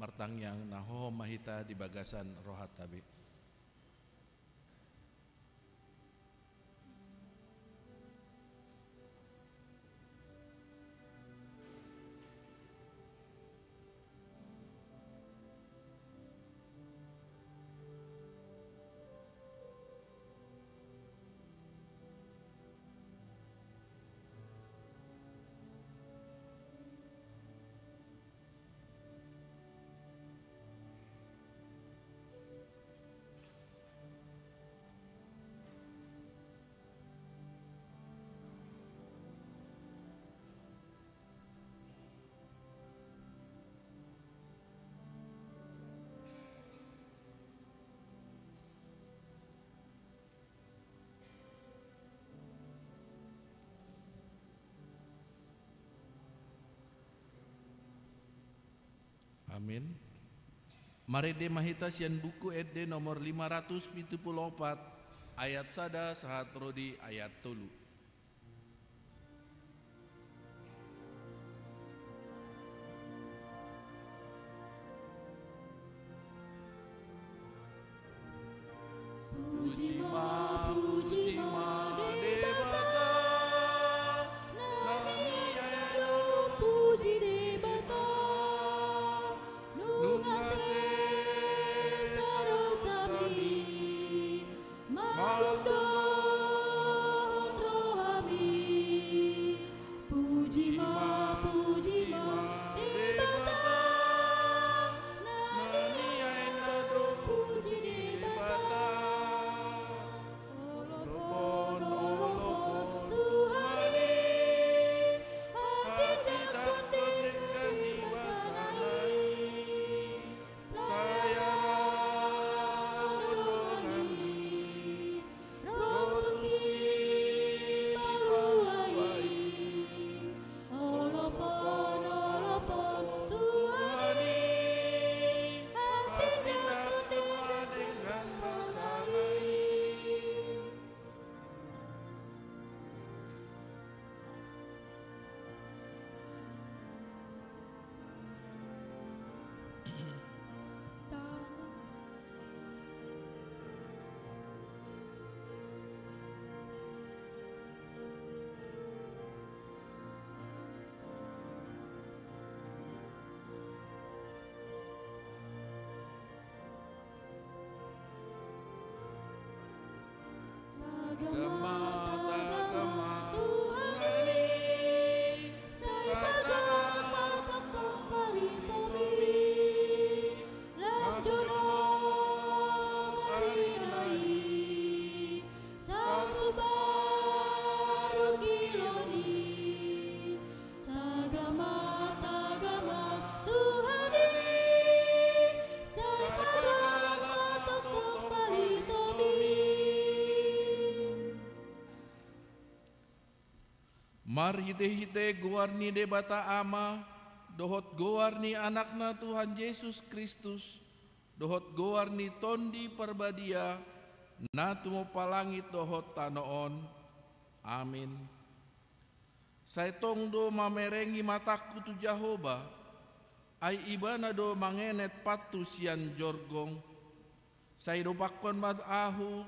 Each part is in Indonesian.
martang yang naho mahita di bagasan rohat tabi. Amin. Mari de mahita sian buku ed nomor 574 ayat sada sahat rodi ayat 3. Puji ma debata nami ayano puji debata nungase sarosami maldo rohami puji ma debata nami ayano puji debata olopon Tuhani hati dapat dengan ibasanai saya golongan rotusi paluai olopon Tuhani hati dapat dengan basanai. Tagama Tuhani sarta Mar hite-hite gowarni debata ama, dohot gowarni anakna Tuhan Yesus Kristus, dohot gowarni tondi perbadia, na tumo palangit dohot tanoon. Amin. Saitong do mamerengi mataku tu Jahoba, ay ibana do mangenet patu sian jorgong, say do pakon mat ahu,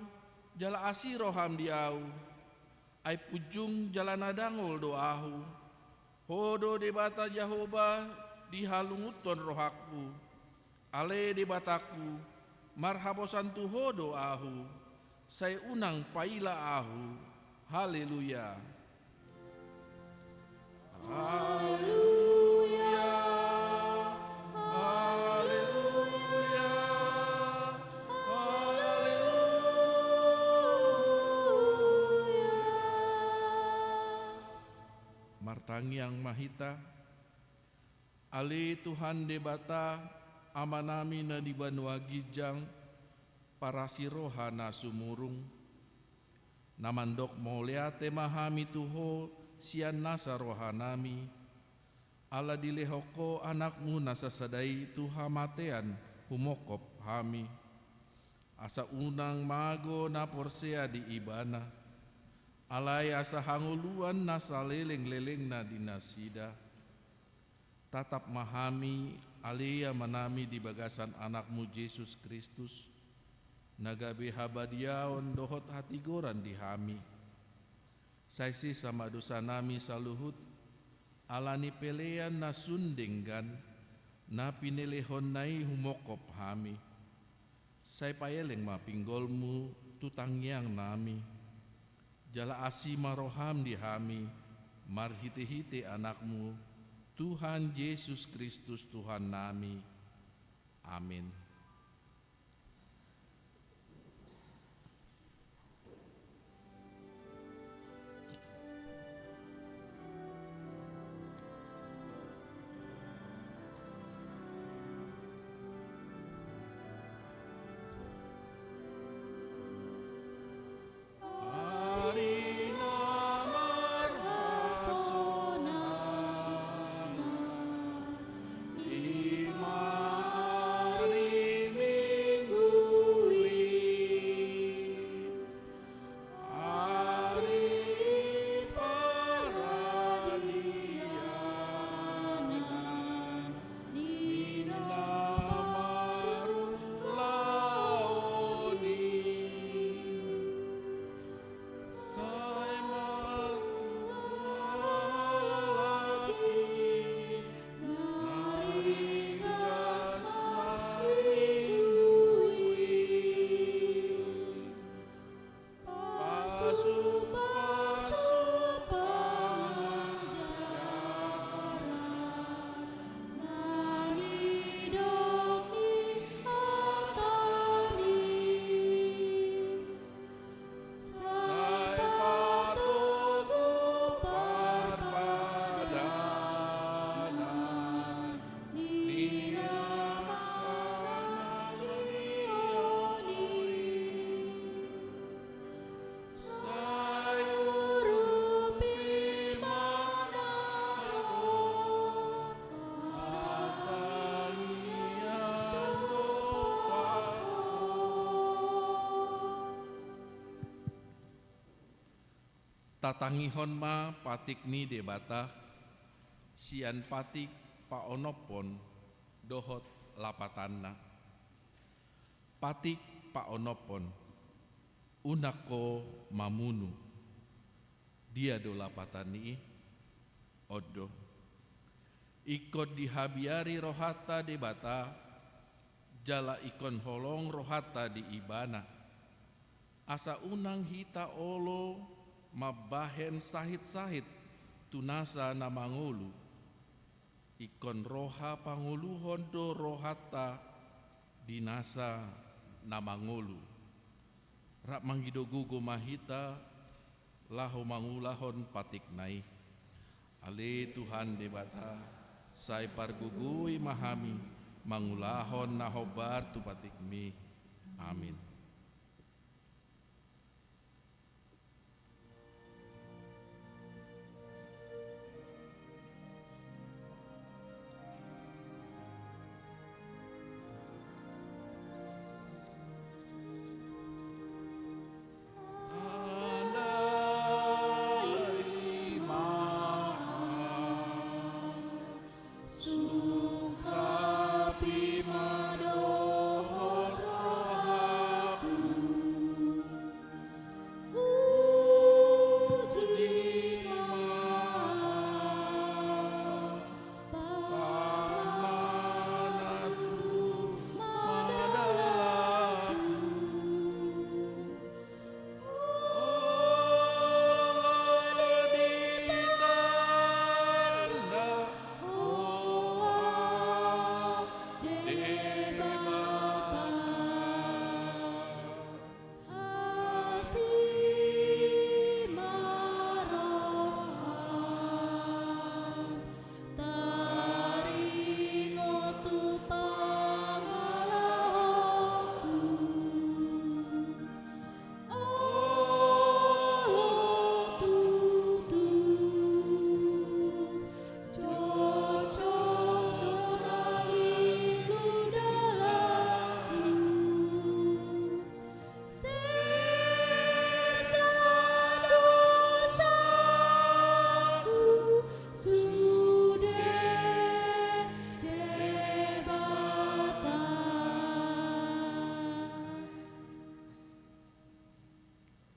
jala asiroham diau, ay pujung jalan adangol doahu, hodo debata Jahoba dihalunguton rohaku, ale debataku, marhabosan tu hodo ahu, say unang paila ahu, haleluya. Haleluya, haleluya, martang yang mahita, ali Tuhan debata amanami na di banua gijang para siroha na sumurung, namandok mauleate mahami tuho sian nasa rohanami, ala dilehoko anakmu nasa sadai tuha matean humokop hami, asa unang mago na porsea di ibana, alay asa hanguluan nasa leleng-leleng na dinasida, tatap mahami alia manami di bagasan anakmu Yesus Kristus, nagabe habadiaon dohot hati goran dihami. Saisi sama dosa nami saluhut, alani pelean na sundenggan, na pinelehon nai humokop hami. Sai payeleng mapinggolmu tutangyang nami, jala asi maroham dihami, marhite-hite anakmu, Tuhan Yesus Kristus Tuhan nami. Amin. Tatangihon ma patik ni debata, sian patik paonopon dohot lapatanna. Patik paonopon, unako mamunu, dia do lapatani odo. Ikot dihabiari rohata debata, jala ikon holong rohata di ibana. Asa unang hita olo, mabahen sahit-sahit tunasa namangulu, ikon roha panguluhon do rohata dinasa namangulu. Rak manggido gugo mahita laho mangulahon patik nai. Ale Tuhan debata sai pargugui mahami mangulahon nahobar tu patik mi. Amin. Sukapi madohor roha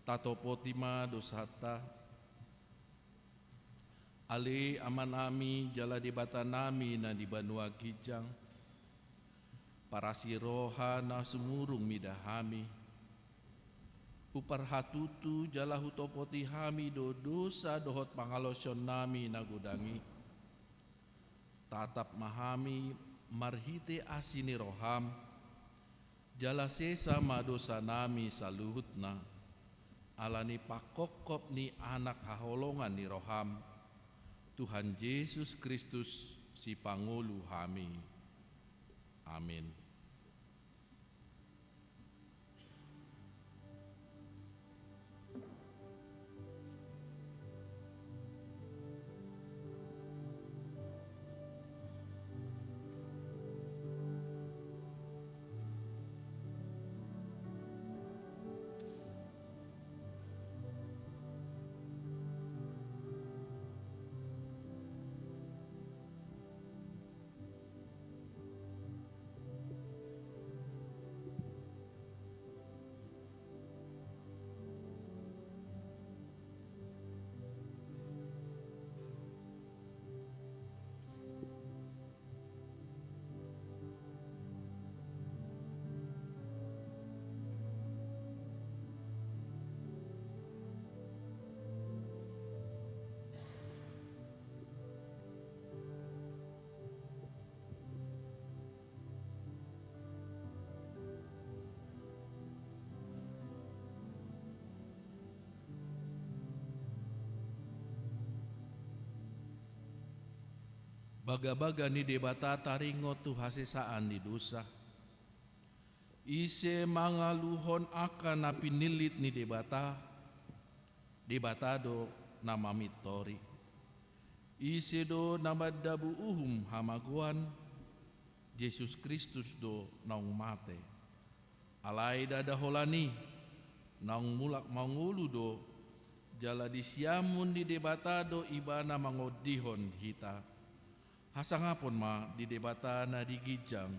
tato potima dosata ale aman ami jala di bata nami na di banua kijang para siroha na sumurung midahami uparhatutu jala hutopoti hami do dosa dohot pangalosyon nami nagudangi tatap mahami marhite asini roham jala sesa madosa nami saluhutna alani pakokop ni anak haholongan ni roham Tuhan Yesus Kristus si pangulu hami. Amin. Baga-baga ni debata taringo tu hasesaan di dosa. Ise mangaluhon akan napinilit ni debata do nama mitori. Ise do nama dabu hamaguan Yesus Kristus do naung mate. Alai dada holani naung mulak mangulu do jala disiamun di debata do ibana mangodihon hita. Hasangapun ma di debata na digijang.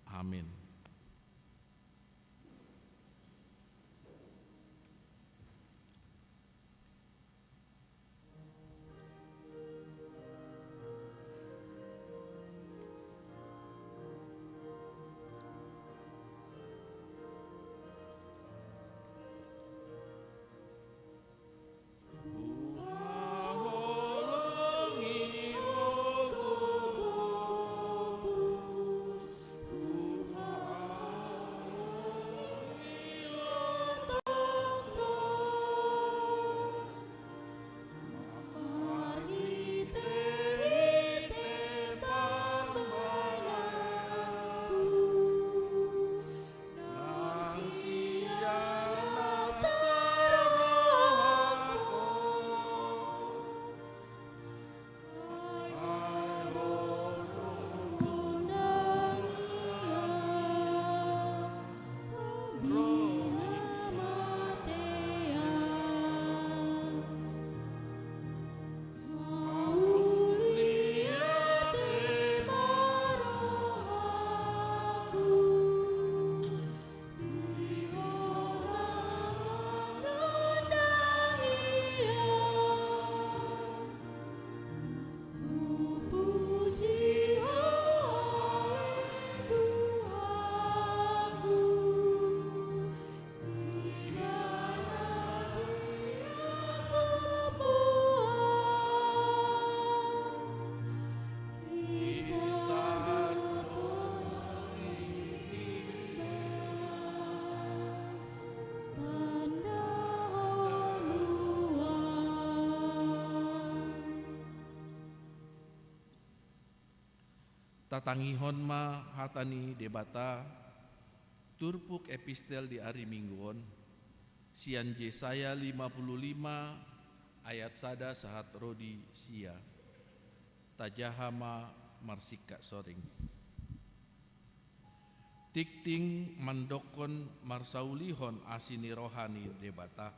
Amin. Tatangihon ma hatani debata turpuk epistel di hari mingguon sian Yesaya 55 ayat sada sahat rodi sia tajahama marsika soring tikting mandokon marsaulihon asini rohani debata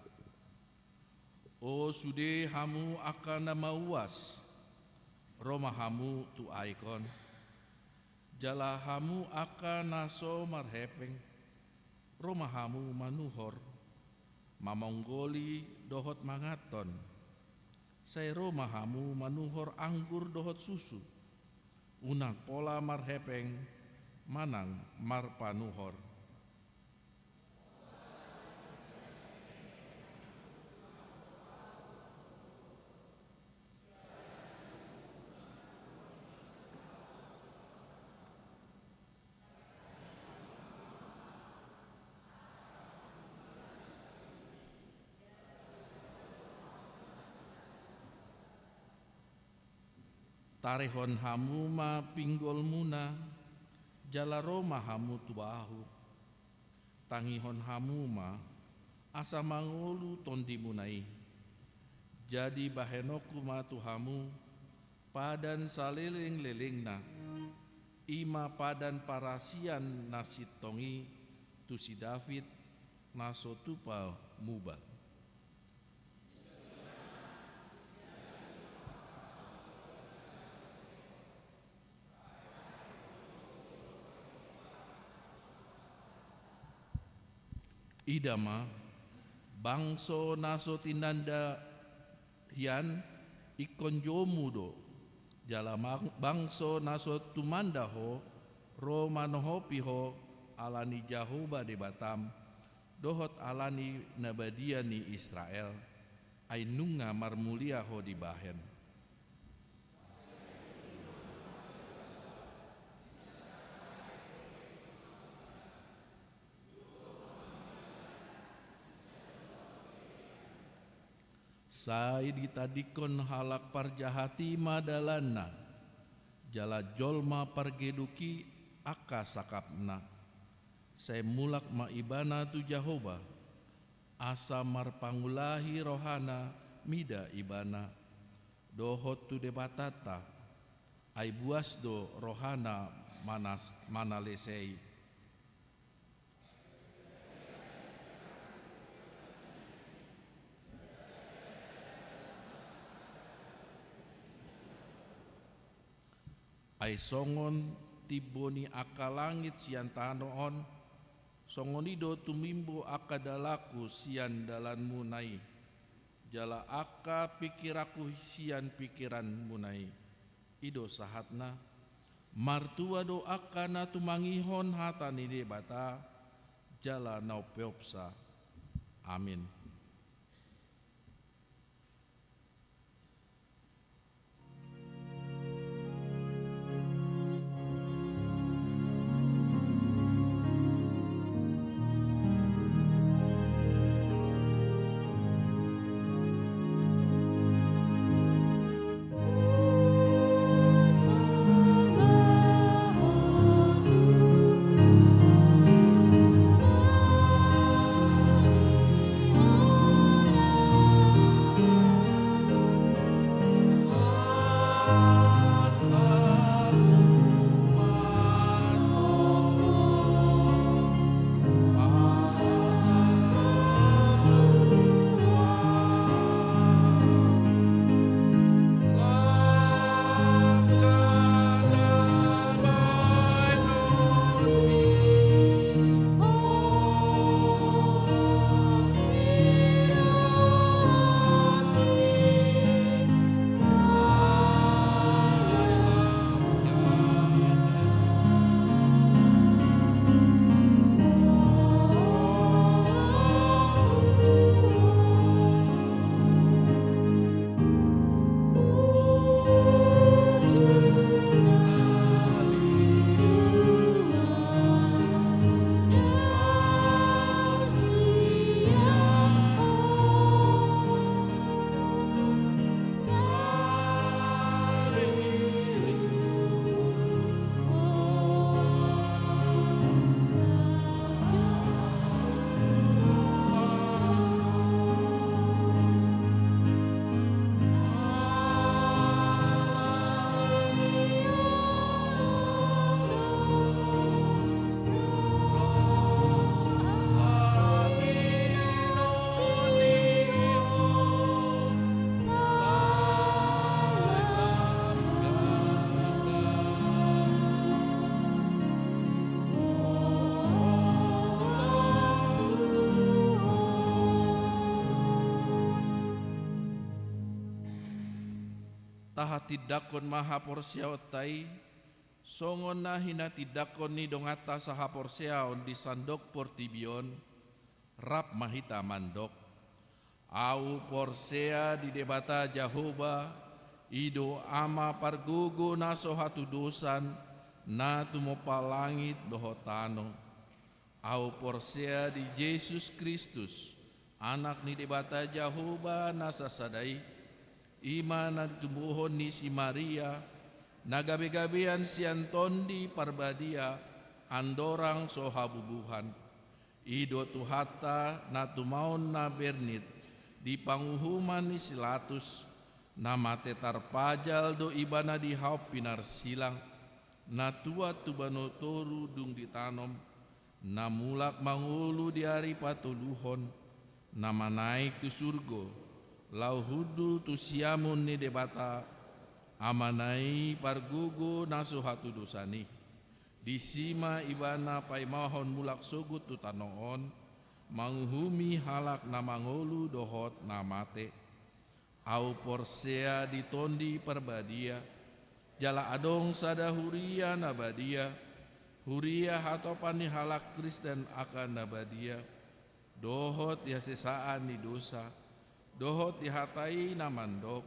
o sude hamu akan nama uas Roma hamu tu aikon jalahamu akan naso marhepeng romahamu manuhor mamonggoli dohot mangaton. Sairo mahamu manuhor anggur dohot susu. Unang pola marhepeng manang marpanuhor. Tarehon hamu ma pinggol muna, jalaro mahamu tuahu. Tangihon hamu ma asa mangolu tondi munai. Jadi bahenoku ma tuhamu padan saliling-lilingna. Ima padan parasian nasit tongi tusi David naso tupa muba. Idama bangso naso tinanda hian ikon jomudo jala bangso naso tumandaho ro manohopiho alani Jahoba de Batam dohot alani nabadiani Israel ainunga marmuliaho di bahen. Sai ditadikon halak parjahati madalana jala jolma pargeduki aka sakapna. Sai mulak maibana tu Jahoba asa marpangulahi rohana mida ibana dohot tu debatata ai buas do rohana manalesei. Ai songon tiboni akalangit sian tanoon, songonido tumimbo akadalaku sian dalan munai, jala aka pikiraku sian pikiran munai. Ido sahatna, martua do akana tumangihon hatani de bata, jala naupeopsa. Amin. Tuhan taha tidakon maha porsiaw tai, songon na hina tidakon ni dongata saha porsiaw di sandok portibion, rap mahita mandok. Au porsea di debata Jahoba, ido ama pargugo na sohatu dosan, na tumopalangit dohotano. Au porsea di Yesus Kristus, anak ni debata Jahoba na sasadai, ima na tumbuhon ni si Maria, nagabe-gabean si Antondi parbadia, andorang sohabubuhan. Ido tuhata na tumaon na bernit, di panguhuman ni Silatus, na mate tarpajal do ibana di haup pinar silang, na tua tubano toru dung ditanom, na mulak mangulu di hari patuluhon, na manaik tu surgo, lau hudul tu siamun ni debata, amanai pargugo na suhatu dosani, di sima ibana paimahon mulak sugut tu tanoon, manguhumi halak na mangolu dohot na mate. Au porsea ditondi perbadia, jala adong sada huria nabadia, huria hatopan ni halak Kristen akan nabadia, dohot ya sesaan ni dosa, dohot dihatai na mandok,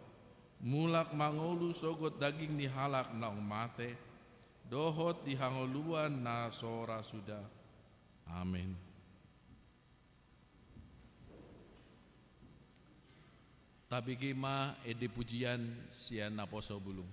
mulak mangolu sogot daging ni halak na mate, dohot dihangoluan na sora sudah. Amin. Tapi kima ede pujian sian naposo bulung.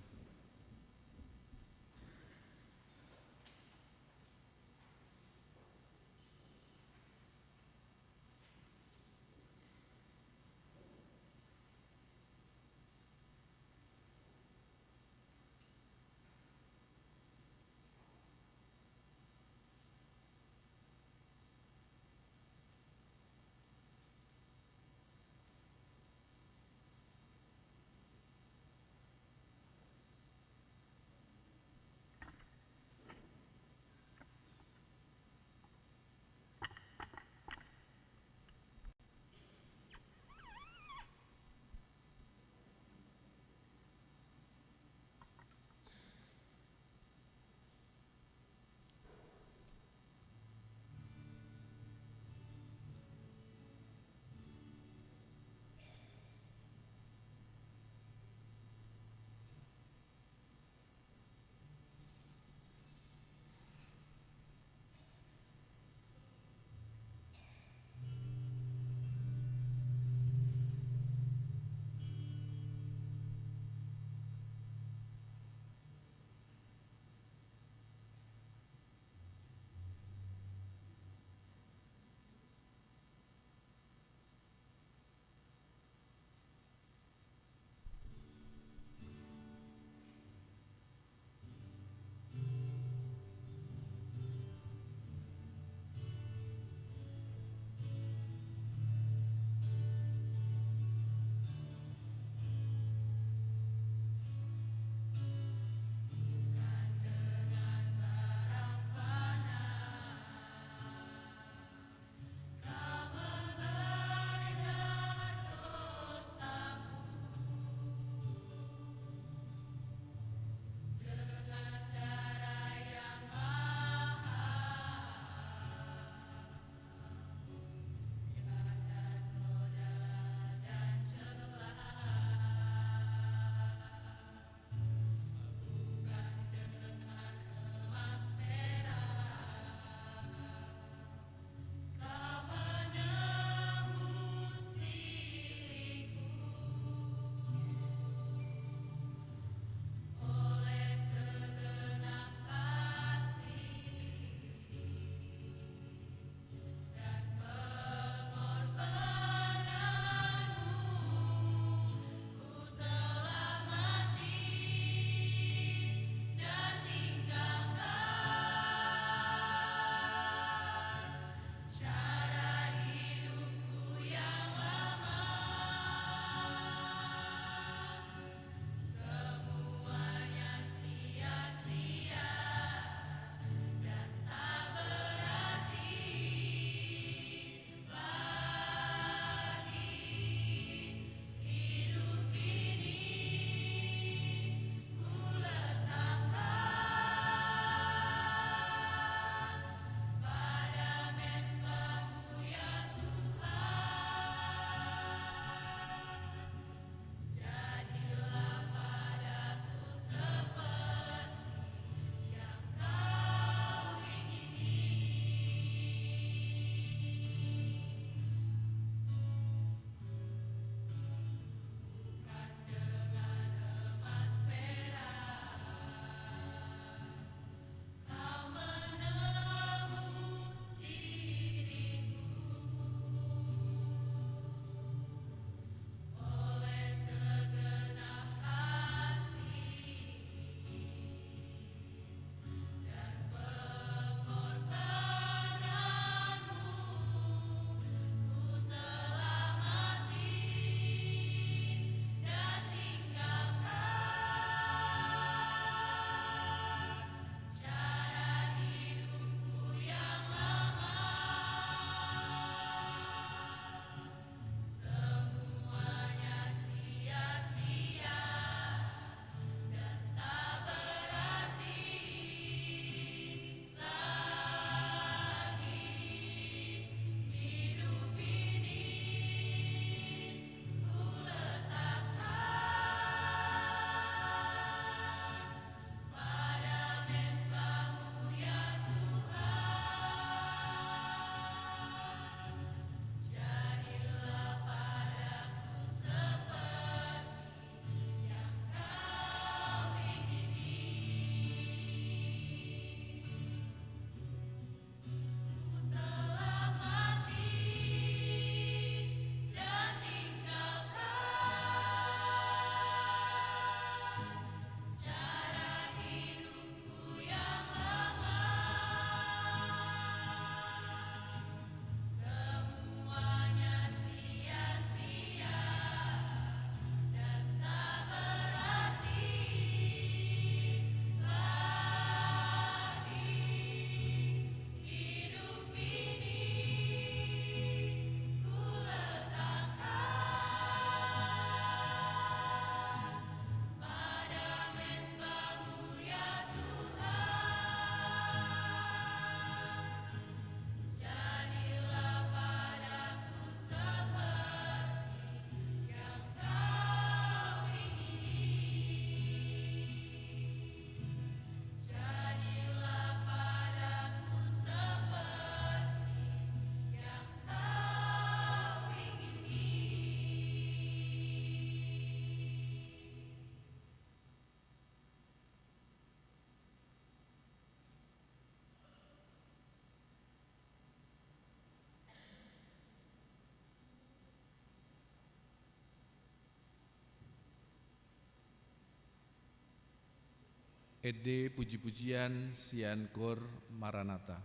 Ede puji-pujian sian kor Maranatha.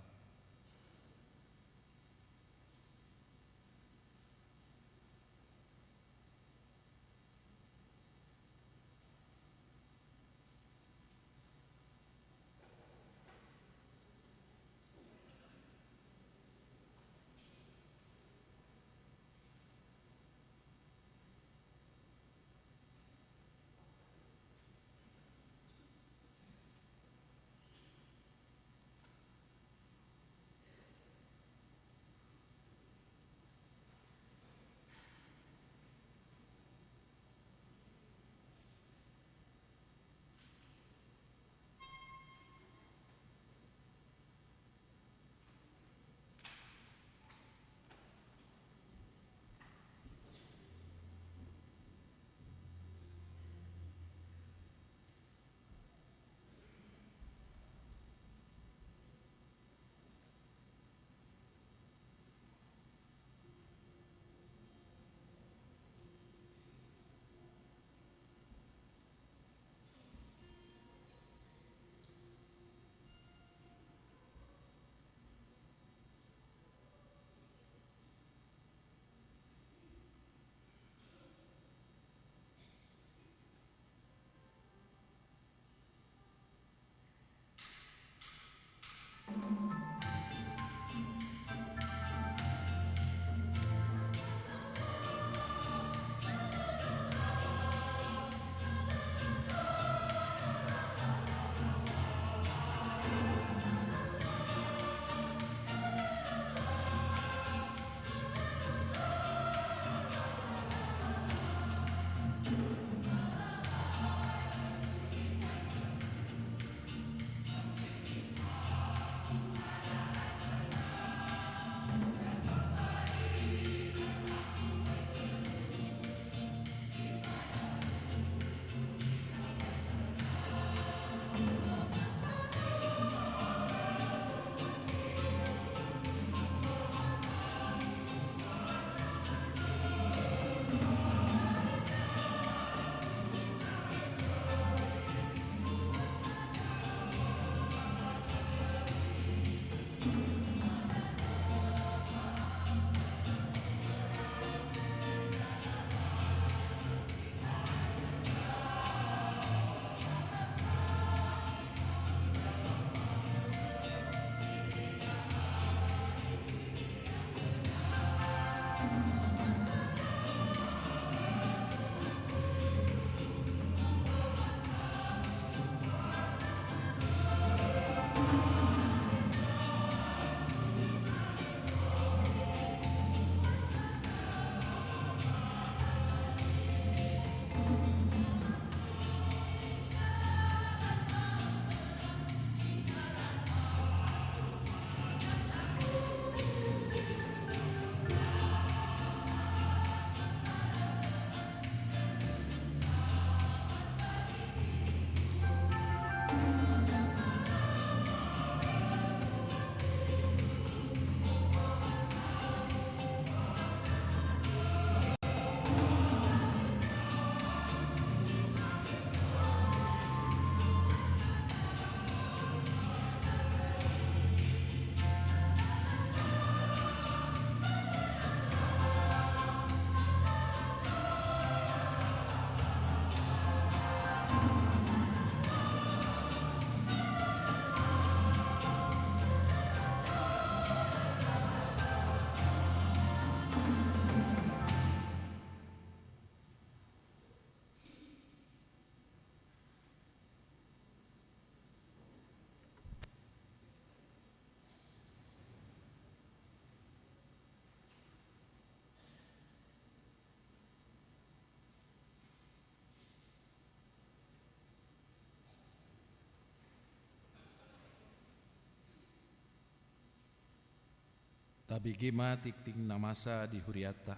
Tabigima tikting namasa di Huriata.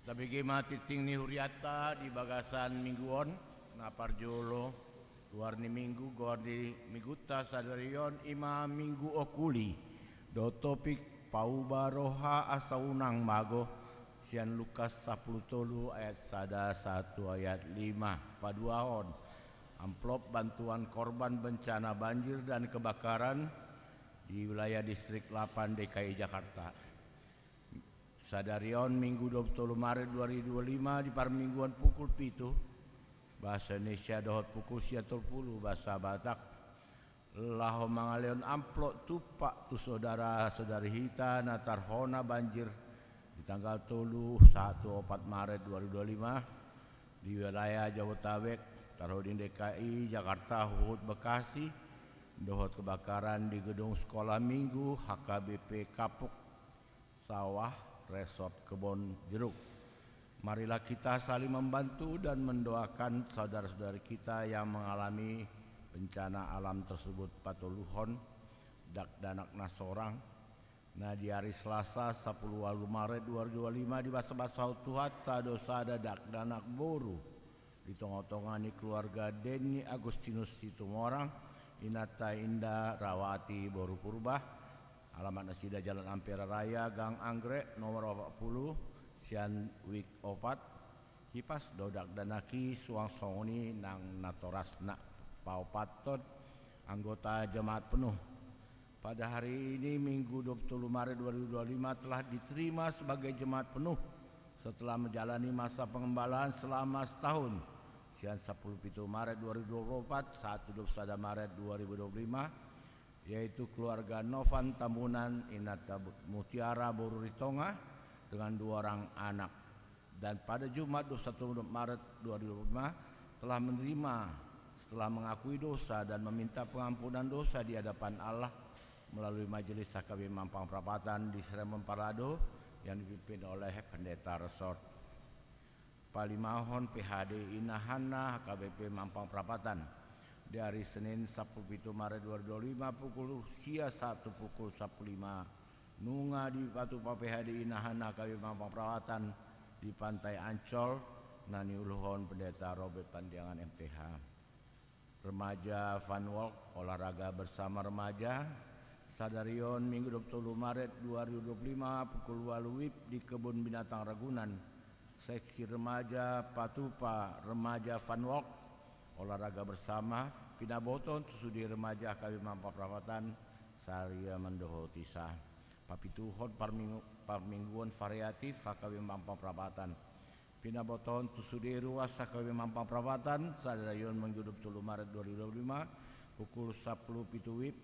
Tabigima tikting ni Huriata di bagasan mingguon na parjolo luar ni minggu gor di miguta sadarion ima minggu okuli do topik paubaroha asaunang mago Sian Lukas 10 ayat 1 ayat 5 paduahon amplop bantuan korban bencana banjir dan kebakaran di wilayah distrik 8 DKI Jakarta. Sadarion Minggu 23 Maret 2025 di parmingguan pukul 7 bahasa Indonesia dohot pukul 10 bahasa Batak laho mangaleon amplop tupak tu saudara-saudari hita natar hona banjir di tanggal 1 Maret 2025 di wilayah Jabodetabek, Tarhoding DKI, Jakarta, Hut Bekasi, dohot kebakaran di gedung sekolah minggu HKBP Kapuk Sawah Resort Kebon Jeruk. Marilah kita saling membantu dan mendoakan saudara-saudari kita yang mengalami bencana alam tersebut patuluhon dak danak nasorang. Nah di hari Selasa 10 Maret 2025 di basa-basa tuhatta dosa dak danak boru di tongotongani keluarga Denny Agustinus Situmorang Inata Indah Rawati Boru Purba. Alamat Nasida Jalan Ampera Raya Gang Anggrek nomor 40 Sian Wik Opat Hipas Dodak Danaki Suang Songoni Nang Natorasna Paupaton anggota jemaat penuh. Pada hari ini Minggu 20 Maret 2025 telah diterima sebagai jemaat penuh setelah menjalani masa pengembalaan selama setahun. Sian 10 Maret 2024 1 Maret 2025 yaitu keluarga Novan Tambunan Inata Mutiara Boru Ritonga dengan 2 orang anak. Dan pada Jumat 21 Maret 2025 telah menerima setelah mengakui dosa dan meminta pengampunan dosa di hadapan Allah melalui Majelis HKB Mampang Perapatan di Sremon Parado yang dipimpin oleh Pendeta Resort Palimahon PHD Inahana HKBP Mampang Perapatan. Di hari Senin 10 Maret 2025 pukul 1 pukul 15 Nunga di Patupa PHD Inahana KW Mampang Perawatan di Pantai Ancol Nani Uluhon Pendeta Robert Pandiangan MPH. Remaja Fun Walk olahraga bersama remaja Sadarion Minggu 20 Maret 2025 pukul 8 WIB di Kebun Binatang Ragunan. Seksi remaja Patupa Remaja Fun Walk olahraga bersama Pinaboton Tusudi Remaja KW Mampang Perapatan Saria Mendoho Tisa Papituhon Parmingguan Variatif HKW Mampang Perapatan Pinaboton Tusudi Ruas HKW Mampang Perapatan Sadarion Minggu 20 Maret 2025 pukul 10 pitu WIB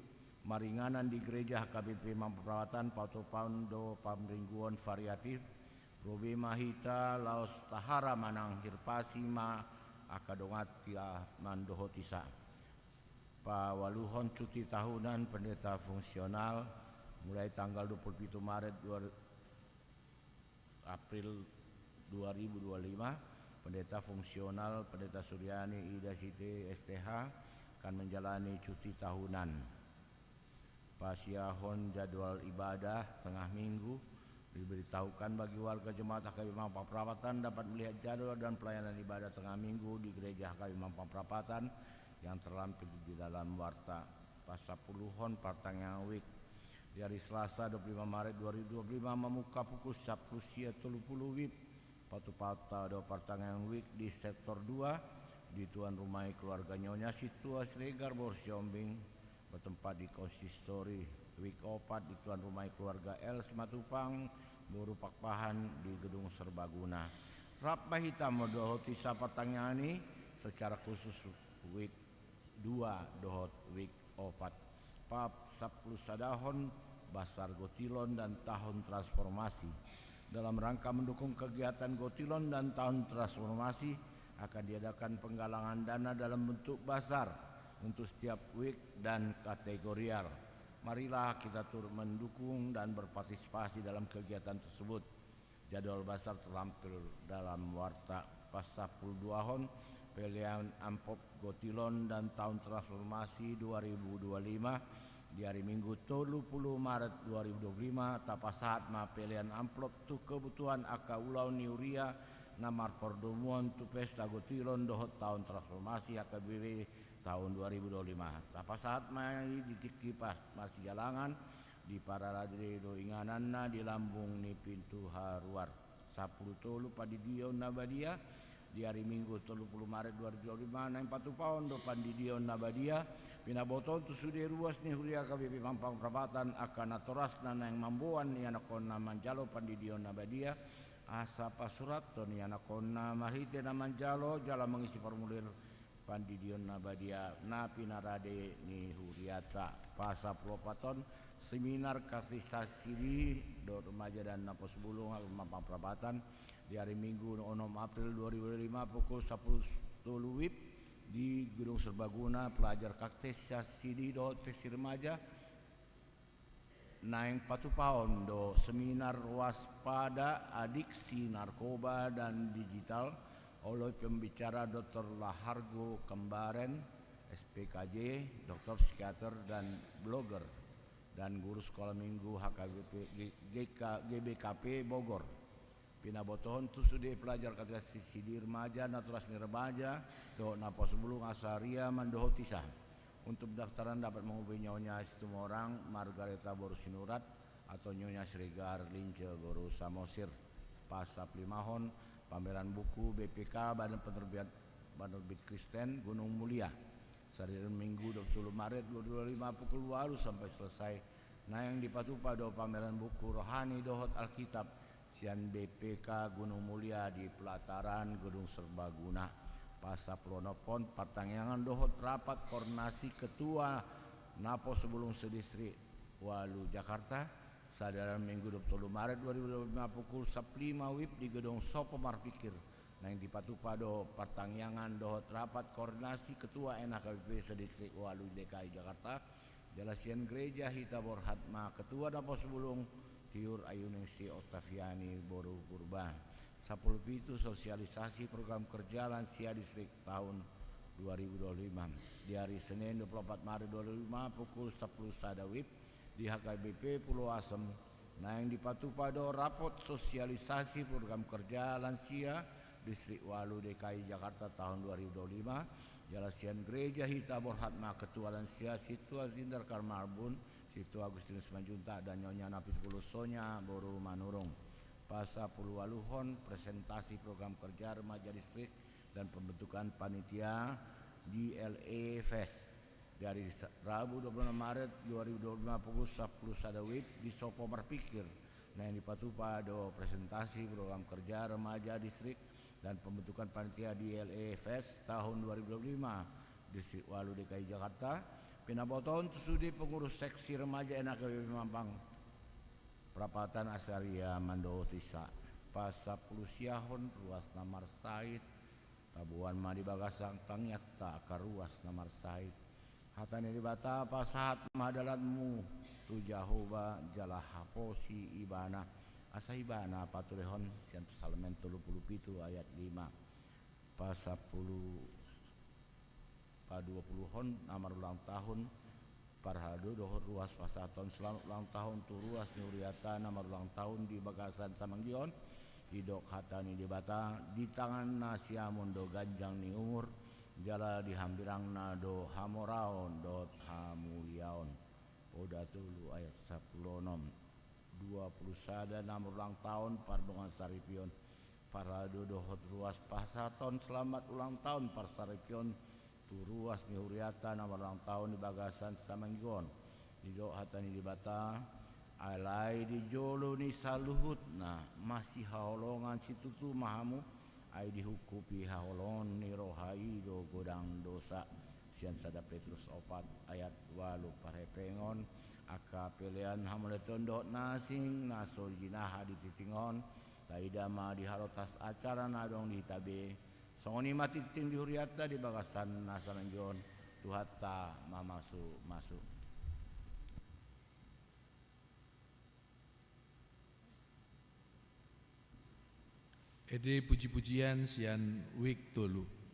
Maringanan di Gereja HKBP Mampang Perapatan Patopando Parmingguan Variatif Robi Mahita Laos Tahara Manang Hirpasi Akadongatia Mandoho Tisa Pawaluhon cuti tahunan pendeta fungsional mulai tanggal 27 Maret April 2025 pendeta fungsional Pendeta Suryani Ida Siti STH akan menjalani cuti tahunan. Pasiahon jadwal ibadah tengah minggu diberitahukan bagi warga jemaat HKB Mampang Perapatan dapat melihat jadwal dan pelayanan ibadah tengah minggu di gereja HKB Mampang Perapatan yang terlampir di dalam warta Pasapuluhon Partangang Week di hari Selasa 25 Maret 2025 memuka pukul 10 WIB Patu-pata do Partangang Week di sektor 2 di tuan rumah keluarga Nyonya Situa Sregar Borsiombing bertempat di konsistori Week Opat di tuan rumah keluarga L Sematupang Boru Pakpahan di gedung Serbaguna. Rapah hitam dohot Tisa Partangani secara khusus Week 2 dohot Week Opat Pap Saplu Sadahon Basar Gotilon dan Tahun Transformasi. Dalam rangka mendukung kegiatan Gotilon dan Tahun Transformasi akan diadakan penggalangan dana dalam bentuk basar untuk setiap week dan kategorial. Marilah kita turut mendukung dan berpartisipasi dalam kegiatan tersebut. Jadwal basar terlampir dalam warta Pasapul Duahon, pilihan Ampop Gotilon dan Tahun Transformasi 2025 di hari Minggu 30 Maret 2025 tapasahat ma pilihan amplop tu kebutuhan aka ulau niuria namar perdomuan tu pesta Gotilon dohot Tahun Transformasi AKBW tahun 2025. Tapa saat mai di Tikipas masih jalangan di Paraladre do ingananna di lambung ni pintu haruar 10 tolu Pandidion Nabadia di hari Minggu 30 Maret 2025 naing 4 pound do Pandidion Nabadia pinaboton tu sude ruas ni huria KBP Mampang Perapatan akan atorasna naing mambuan ni anakonna manjalo Pandidion Nabadia asa pasurat to ni anakonna mahite na manjalo jala mengisi formulir Pandidion Nabadia na pinarade ni huriata pasa plopaton seminar kasih sasiri do remaja dan napos bulung Mampang Perapatan di hari Minggu 6 April 2005 pukul 10 WIB di Gedung Serbaguna pelajar kaktes sasiri do teksi remaja naing 4 pound do seminar waspada adiksi narkoba dan digital oleh pembicara Dr. Lahargo Kembaren SPKJ, dokter psikiater dan blogger dan guru sekolah minggu HKBP GBKP Bogor. Pinabotohon tu sudah pelajar kata sidi remaja naturas ni remaja do napos bulung asaria mandoho tisah. Untuk pendaftaran dapat menghubungi Nyonya Situmorang Margareta Boru Sinurat atau Nyonya Srigar Lince Boru Samosir Pasap Limahon pameran buku BPK Badan Penerbit Kristen Gunung Mulia Sariran Minggu 20 Maret 2025 pukul 2 sampai selesai. Nah yang dipatuh pada pameran buku rohani Dohot Alkitab Sian BPK Gunung Mulia di pelataran Gedung Serbaguna Pasap Lonopon Partangyangan Dohot rapat koordinasi ketua Napo sebelum sedistrik Walu Jakarta sadaran Minggu 20 Maret 2025 pukul 15 WIB di Gedung Sopo Marpikir. Nah yang dipatuh pada Partangyangan Dohot rapat koordinasi ketua NHKBP sedistrik Walu DKI Jakarta Jalasian Gereja Hitabor Hatma ketua Napo sebelum Tiur Ayuningsi Oktaviani Boru Purba. 10 itu sosialisasi program kerja lansia distrik tahun 2025 di hari Senin 24 Maret 2025 pukul 10 sada WIB di HKBP Pulau Asem. Nah yang dipatuh pada rapot sosialisasi program kerja lansia distrik Walu DKI Jakarta tahun 2025 Jalasian Gereja Hitabor Hatma ketua lansia Situ Azindar Karmarbun Situ Agustinus Manjunta dan Nyonya Napit Pulusonya Boru Manurung. Pasa Puluwaluhon presentasi program kerja remaja distrik dan pembentukan panitia DLE Fest dari Rabu 26 Maret 2025 pukul 10 sada WIB di Sopo Marpikir. Nah yang dipatuh pada presentasi program kerja remaja distrik dan pembentukan panitia DLE Fest tahun 2025 distrik Walu DKI Jakarta. Pinaboton sudi pengurus seksi remaja NHKBP Mampang Perapatan Asaria Mandoho Tisa Pasap Pulusiahon Ruas Namar Said Tabuan Madi Bagasang Tangyakta Karuas Namar Said Hatani Dibata Pasahat Madalanmu Tujahoba Jalahaposi Ibana Asa Ibana Paturehon Sian Salmen 37 ayat 5 Pasap Pulu Pa20 hon Namar ulang tahun Parhado dohor ruas pasaton selamat ulang tahun tu ruas Nuriata namar ulang tahun di Bagasan Samanggion Hidok Hatani di Bata di tangan Nasiamun do Ganjang ni umur jala di Hambirang nado Hamoraon dot Hamuliaon Oda tulu ayat 10 20 sada namar ulang tahun Pardongan Saripion Parhado dohor ruas pasaton selamat ulang tahun Parsaripion ruas ni Huriata nama ulang tahun di Bagasan Samanggion di Dok Hatani di Bata alai di Jolo ni Saluhut nah masih haolongan situ tu mahamu ai dihukupi haolon ni rohai do godang dosa sian sada Petrus 4 ayat 8 parepengon aka pilihan hamuleton dok nasing naso jinaha di titingon laidama di harotas acara nadong di tabe Songoni mati ting di Huriata di Bagasan Nasananggion Tuhata mamasu masuk. Ede puji-pujian sian wik tolu.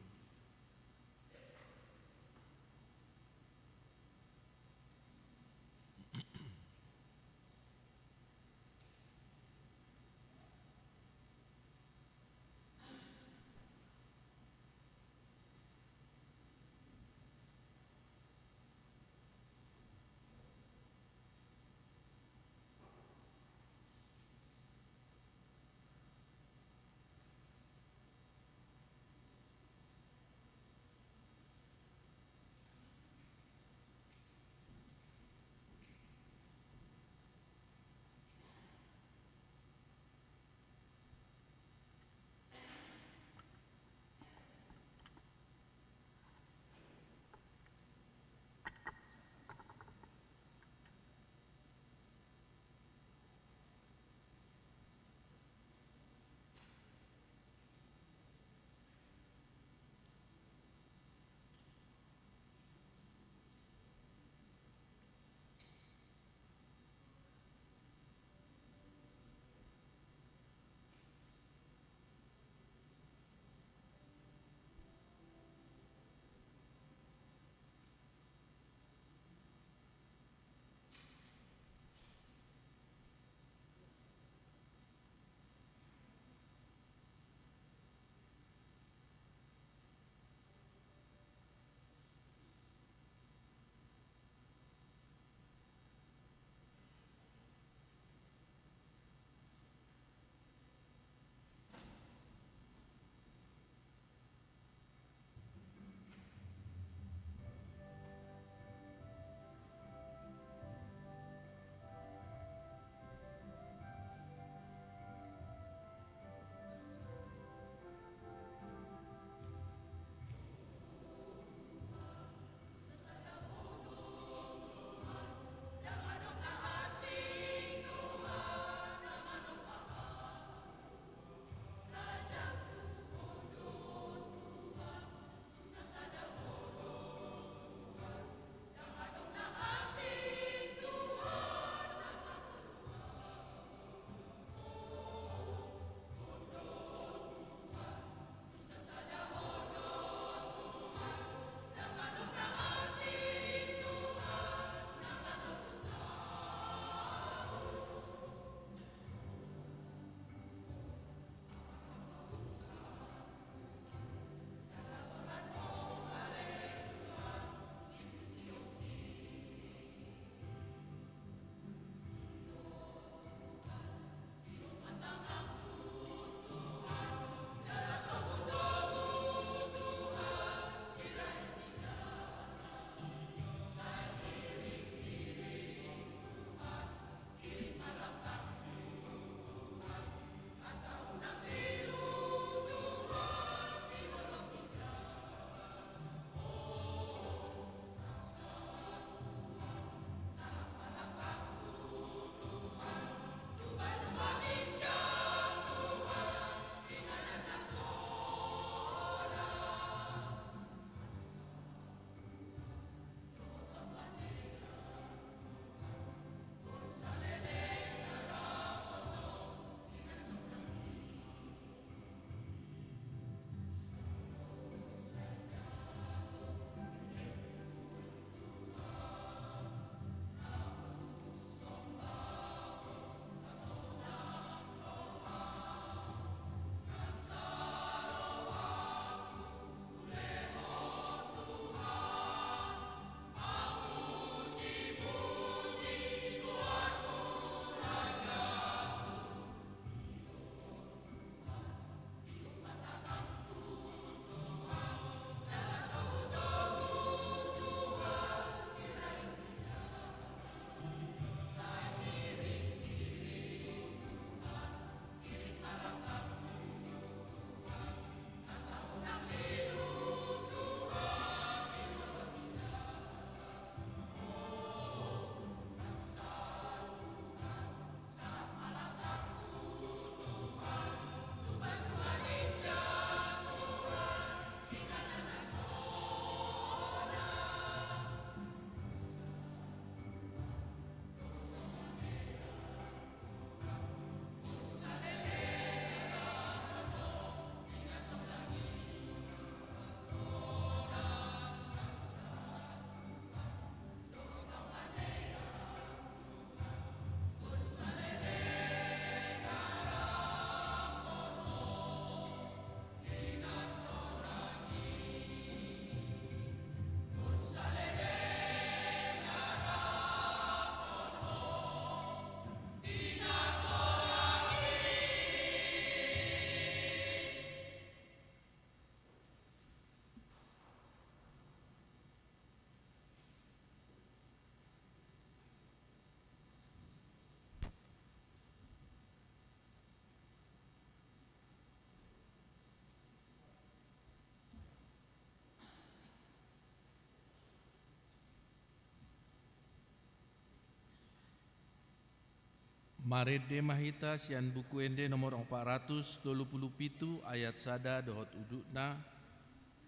Marede mahita sian buku ende nomor 427 ayat sada dohot udukna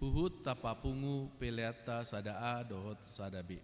huhut tapapungu peleata sada A dohot sada B.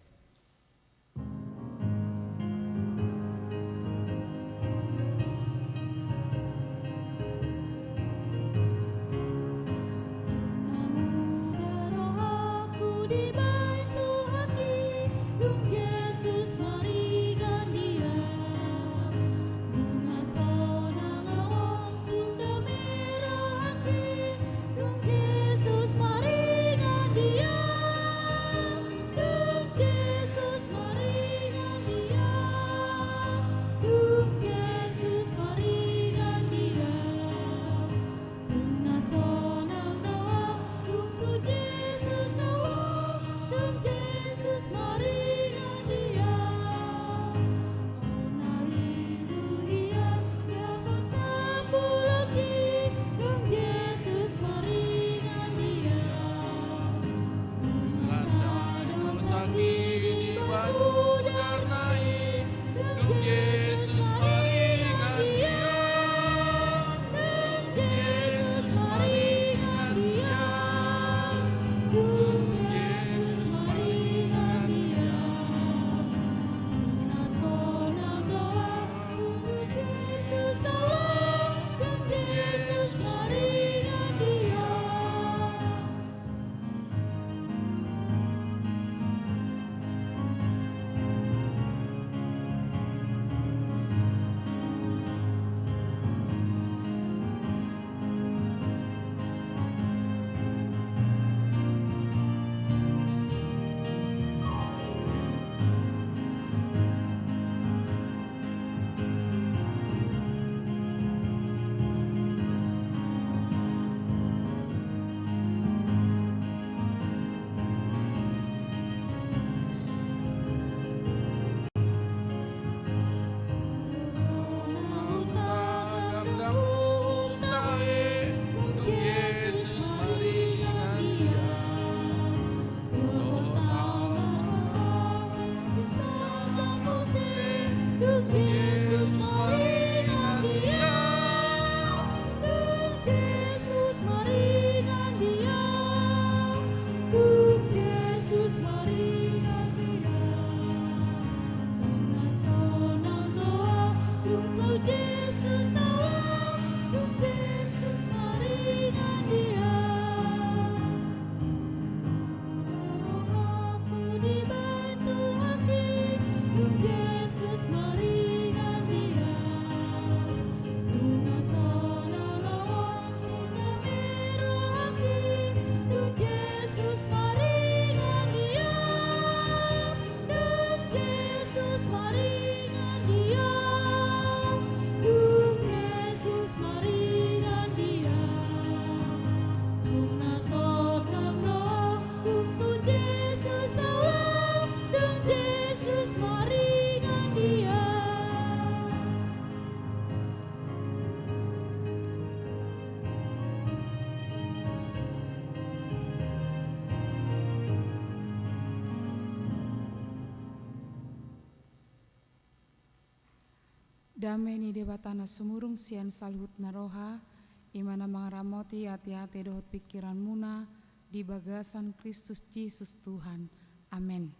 Damai ni debatana sumurung sian salhut naroha, imana mangaramoti hati-hati dohot pikiran muna di bagasan Kristus Yesus Tuhan. Amin.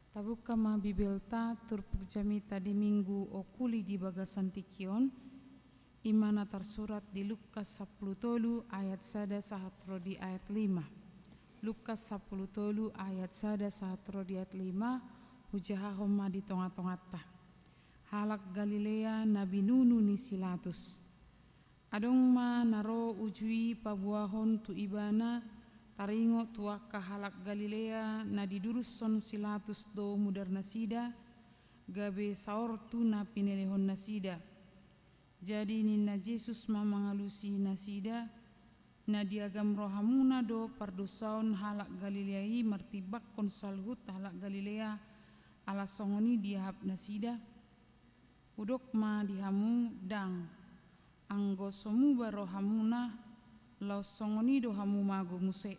Tabuka ma bibelta turpuk jamita di minggu okuli di bagasan tikion, imana tersurat di Lukas 10 ayat 1 sahatro di ayat 5. Lukas 10 ayat 1 sahatro di ayat 5, hujaha homa di tonga-tongata. Halak Galilea Nabi Nunu ni Silatus. Adong ma naro ujui pabuahon tu ibana taringo tuaka halak Galilea na didurus son Silatus do mudar nasida gabe saor tu na pinelehon nasida. Jadi nina Jesus ma mangalusi nasida na diagam rohamuna do pardosaon halak Galileai martibak konsalhut halak Galilea ala songoni diahap nasida. Udok ma dihamu dang anggo somu baro hamuna lau songoni do hamu mago muse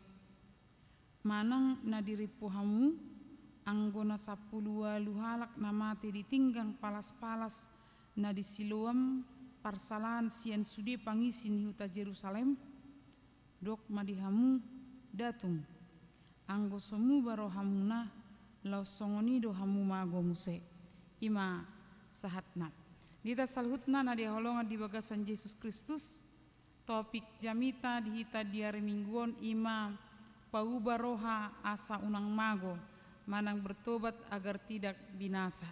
manang na diripu hamu anggo na 10 luhalak na mati ditinggang palas-palas na di Siloam parsalahan sian sudi pangisi ni huta Jerusalem dok madihamu datum anggo somu baro hamuna lau songoni do hamu mago muse ima sahatna dita salhutna na dia holonga di bagasan Yesus Kristus topik jamita dihita diare mingguon ima pauba roha asa unang mago manang bertobat agar tidak binasa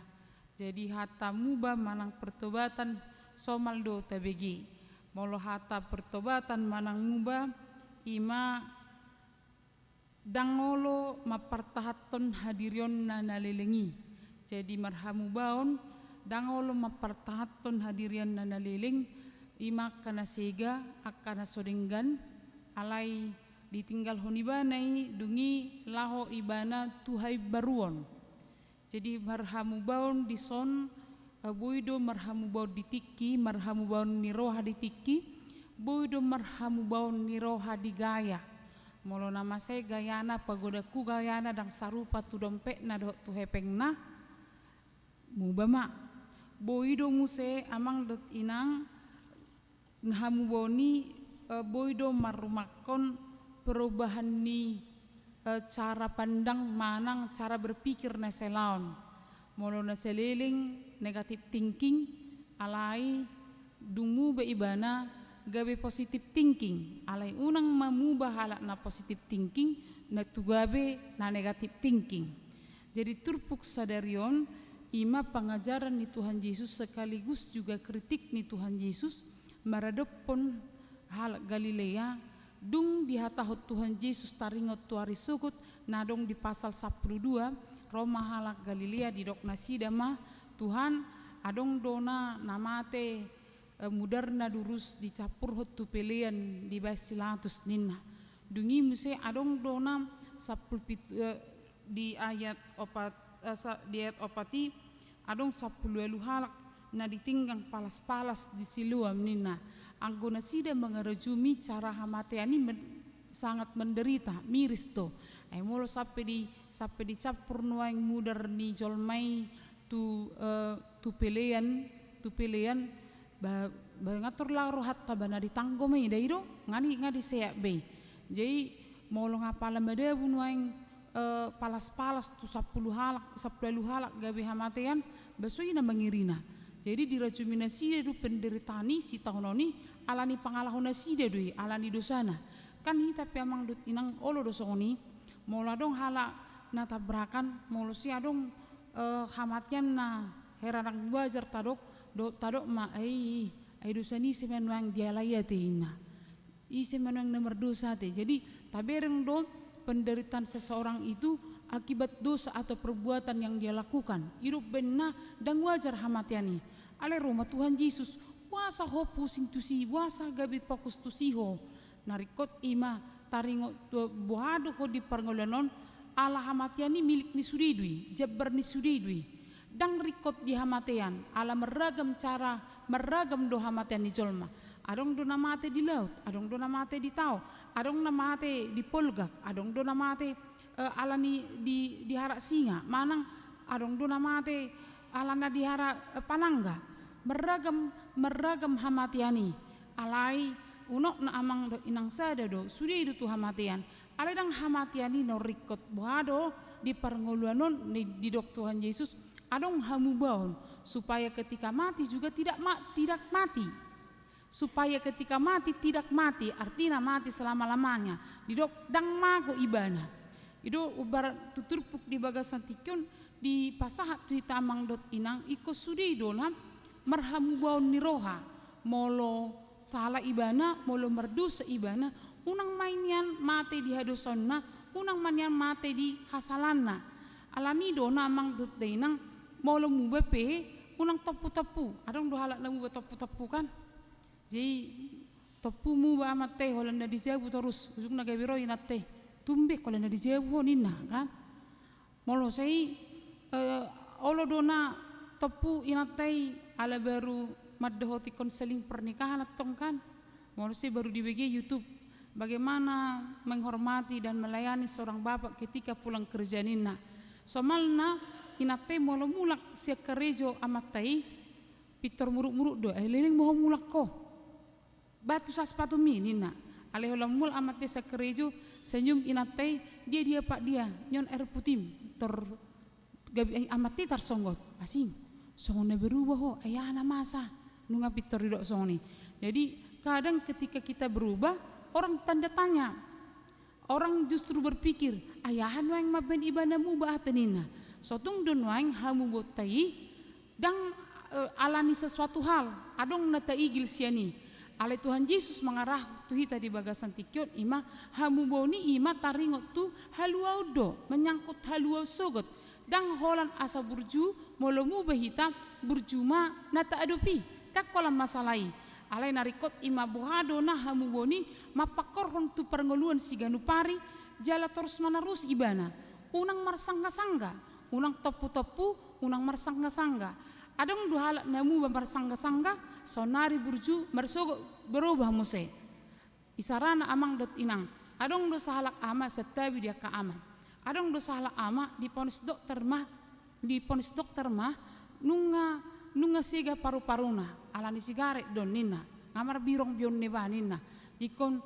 jadi hata muba manang pertobatan somaldo tabegi molo hata pertobatan manang muba ima dangolo mapartahaton hadirion na nalilingi jadi marhamu baon dangolo mapartahaton hadirion na naliling ima kana sega akana sodenggan alai ditinggal honibanai dungi laho ibana tuhai baruon jadi marhamu baon dison boido marhamu baon ditiki marhamu baon niroha ditiki boido marhamu baon niroha digaya molo nama saya gayana pagodaku gayana dang sarupa tu dompet na do tu hepengna mubama boido muse amang dot inang nahamu boni boido marumakon perubahan ni cara pandang manang cara berpikir na selaon molo na seliling negatif thinking alai dungu be ibana gabe positive thinking alai unang mamubah halak na positive thinking na tugabe na negative thinking jadi turpuk sadarion ima pengajaran ni Tuhan Yesus sekaligus juga kritik ni Tuhan Yesus maradopon halak Galilea dung dihatahot Tuhan Yesus taringot tuari sukut nadong di pasal 12 Roma halak Galilea di dok nasidama Tuhan adong dona namate mudarna durus dicapur hot tu pelean di basilatus ninna dungi muse adong dona di ayat opati adong 10 halak na ditinggang palas-palas di Siloam ninna anggona sida mengerejumi cara hamateani sangat menderita miris to ay molo sampai dicapur nuang mudar ni jolmai tu pelean ngatur laro hatta bana ditanggo mai dairo ngani seyak be jadi molo ngapala mede bunuang palas-palas tu 10 halak gabe hamatean besoi na mangirina jadi dirajumina sida du penderitani si tahunoni alani pangalahona sida dui alani dosana kan hita pe amang dut inang olo dosoni molo dong hala na tabrakan molo si adong hamatian na heranang wajar tadok ma ai dosani semenang dialaya teina i semenang nomor dosa te jadi tabereng do penderitaan seseorang itu akibat dosa atau perbuatan yang dia lakukan hidup benar dan wajar hamatiani ale Roma Tuhan Yesus wasa ho pusing tusi wasa gabi fokus tusiho narikot ima taringo bohado ko di parngolanon ala hamatiani milik ni sudidui jabbar ni sudidui dang rikot di hamatean ala meragam cara meragam do hamatean ni jolma adong do namate di laut adong do namate di tao adong namate di polgak adong do namate alani di harak singa manang adong do namate alana di harak panangga meragam hamatiani alai unok na amang do inang sada do sudi itu tu hamatian alai dang hamatiani no rikot bohado di parngoluanon di dok Tuhan Yesus adong hamubaon supaya ketika mati juga tidak mati supaya ketika mati tidak mati artinya mati selama-lamanya di dok dang mago ibana itu ubar tuturpuk di bagasan tikyun di pasahat tu hitamang dot inang iko sudi dona marhamubaon niroha molo salah ibana molo merdusa ibana unang mainyan mate di hadosonna unang manyan mate di hasalanna alani dona amang dot dainang molo mubape unang tapu-tapu adong do halak na muba tapu-tapu kan jadi tapu muba amat teh holanda dijabu terus usuk na gabiro inat teh tumbe holanda dijabu nina kan molo sei olo dona tapu inat teh ala baru madhoti konseling pernikahan atong kan molo sei baru di BG YouTube bagaimana menghormati dan melayani seorang bapak ketika pulang kerja nina somalna inate molo mulak sia kerejo amatai pitor muruk-muruk do liling moho mulak ko batu sa sepatu mi nina ale hola mul amate sa kerejo senyum inate dia pak dia nyon air putih tor gabi amate tar songgot asing songone berubah ho ayana masa nunga pitor dok songoni. Jadi kadang ketika kita berubah orang tanda tanya, orang justru berpikir ayahan wang maben ibanamu baatenina sotung don wang hamu botai dang alani sesuatu hal adong nata igil siani ale Tuhan Yesus mengarah tuhita di bagasan tikyot ima hamu boni ima taringot tu haluau do menyangkut haluau sogot dang holan asa burju molomu bahita burjuma nata adopi kak kolam masalai ale narikot ima bohado na hamu boni mapakor tu perngoluan siganu pari jala terus menerus ibana unang marsangga-sangga unang topu-topu unang marsangga-sangga adong dua halak namu marsangga-sangga sonari burju marsogo berubah muse isarana amang dot inang adong do sahalak ama setabi dia ka ama adong do sahalak ama di ponis dokter mah nunga siga paru-paruna alani sigaret don nina ngamar birong bion neba nina ikon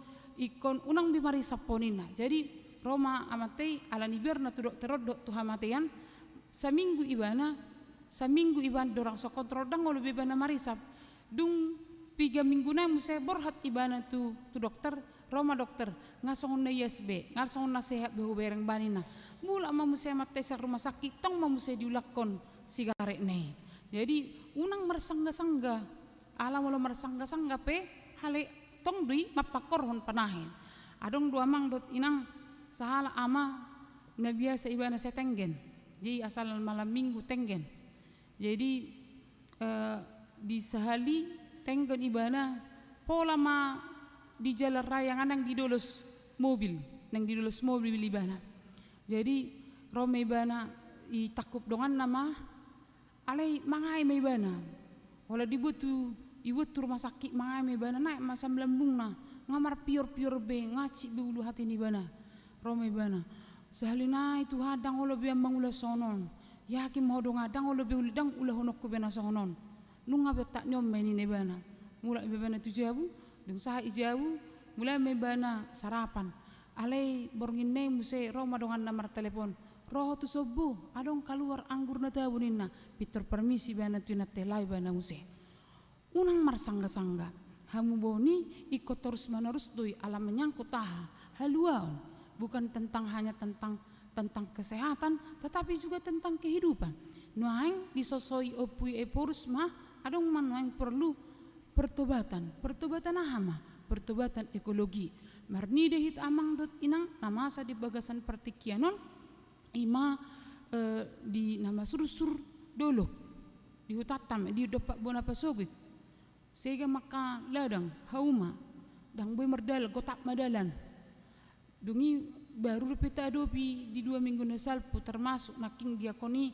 unang bimari saponina jadi Roma amatei alani birna tu dokter dok tuha matean saminggu iban dorang so kontrol dang ngolo bebana marisap dung 3 minggu na musay borhat ibana tu dokter Roma dokter ngasong na YSB ngasong na sehat behu bereng banina mula ma musay matay sa rumah sakit tong ma musay diulakon sigaret ne jadi unang marsangga-sangga alam wala marsangga-sangga pe hale tong dui mapakorhon panahin adong dua mang dot inang sahala ama na biasa ibana sa tenggen jadi asal malam minggu tenggen jadi di sehali tenggon ibana pola ma di jalan raya nang didolos mobil ibana jadi rome ibana i takup dongan nama alai mangai me ibana wala dibutu rumah sakit mangai me ibana naik masam lambung na ngamar pior be ngaci be ulu hati ni ibana rome ibana sehali na itu hadang olo biam mangula sonon yakin mau dong adang olo be ulidang ulah honok ko bena sonon nunga betak nyom meni nebana mulai bebana tujabu dung saha ijabu mulai mebana sarapan alai borngine muse Roma dongan nomor telepon roh tu sobu adong keluar anggur na tabunina pitor permisi bana tu na telai bana muse unang marsangga-sangga hamu boni ikut terus menerus doi alam menyangkut taha haluan bukan hanya tentang kesehatan tetapi juga tentang kehidupan nuang disosoi opui eporus mah adong manuang perlu pertobatan ahama pertobatan ekologi marni dehit amang dot inang namasa di bagasan pertikianon ima di nama sur dolo di hutatam di dopak bona pasogit sehingga maka ladang hauma dang boy merdal gotak madalan dungi baru peta adopi di 2 minggu nasalpu termasuk naking diakoni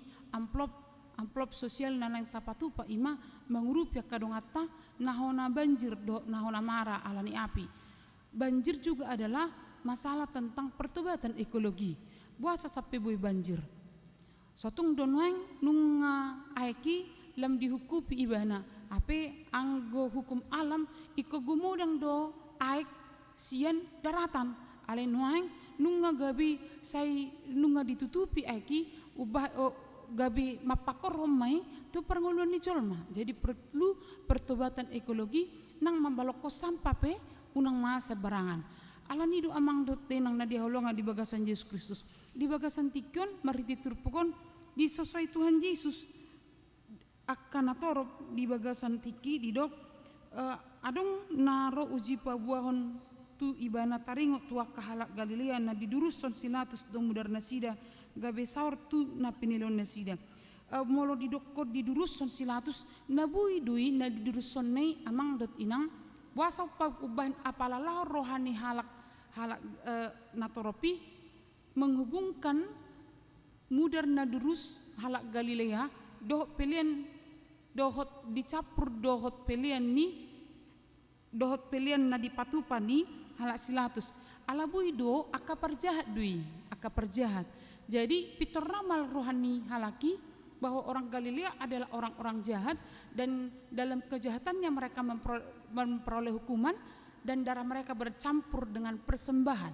amplop sosial nanang tapatupa ima mengurupya kadongata nahona banjir do nahona mara alani api banjir juga adalah masalah tentang pertobatan ekologi buasa sapi boy banjir sotung donweng nunga aiki lam dihukupi ibana ape anggo hukum alam iko gumudang do aik sian daratan ale nuang nunga gabi sai nunga ditutupi aiki ubah gabi mapakor romai tu pernguluan ni colma jadi perlu pertobatan ekologi nang mambaloko sampah pe unang masa barangan alani do amang dot tenang na diholonga di bagasan Yesus Kristus di bagasan tikyon mariti turpukon di sosai Tuhan Yesus akan atorop di bagasan tiki di dok adong naro uji pabuahon tu ibana taringot tua kahalak Galilea na diduruson silatus dong mudar nasida gabe saur tu na pinilon nasida molo didokko diduruson silatus na bui dui na diduruson nei amang dot inang buasa pag ubahin apalala rohani halak natoropi menghubungkan mudar na durus halak Galilea dohot pelian dohot dicapur dohot pelian na dipatupan ni halak silatus ala buido aka perjahat dui aka perjahat jadi pitor ramal rohani halaki bahwa orang Galilea adalah orang-orang jahat dan dalam kejahatannya mereka memperoleh hukuman dan darah mereka bercampur dengan persembahan.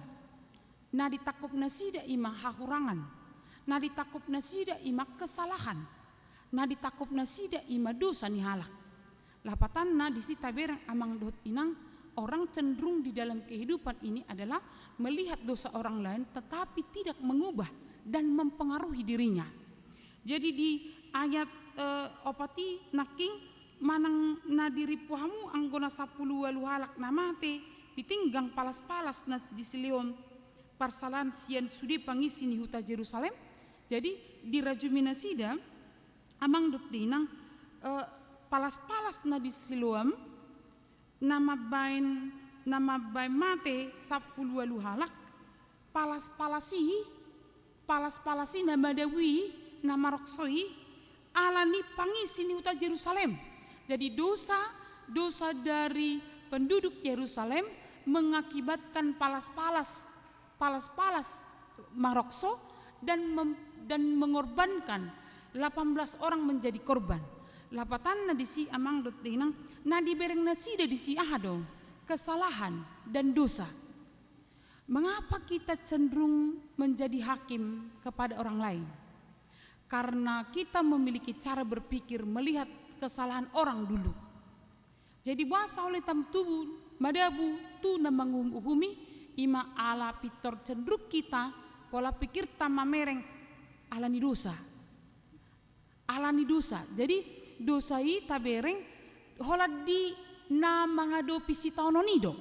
Nah ditakupna sida ima hahurangan, nah ditakupna sida ima kesalahan, nah ditakupna sida ima dosa ni halak. Lapatanna disi taberang amang dot inang, orang cenderung di dalam kehidupan ini adalah melihat dosa orang lain tetapi tidak mengubah dan mempengaruhi dirinya. Jadi di ayat opati naking manang nadiri puhamu anggona 10 walu halak namate ditinggang palas-palas na disilion parsalan sian sudi pangisi ni huta Jerusalem. Jadi di rajumina sida amang dot dinang palas-palas na disiluam nama bain mate 10 walu halak palas-palasi nama dawi nama roksoi alani pangisi ni huta Jerusalem. Jadi dosa dari penduduk Yerusalem mengakibatkan palas-palas marokso dan mengorbankan 18 orang menjadi korban. Lapatan na disi amang dot dinang na dibereng nasida disi ahado kesalahan dan dosa. Mengapa kita cenderung menjadi hakim kepada orang lain? Karena kita memiliki cara berpikir melihat kesalahan orang dulu. Jadi bahasa oleh tam tubuh madabu tu na menguhumi ima ala pitor cenderung kita pola pikir tama mereng alani dosa. Jadi dosai tabereng hola di na mangadopi si taonon ido.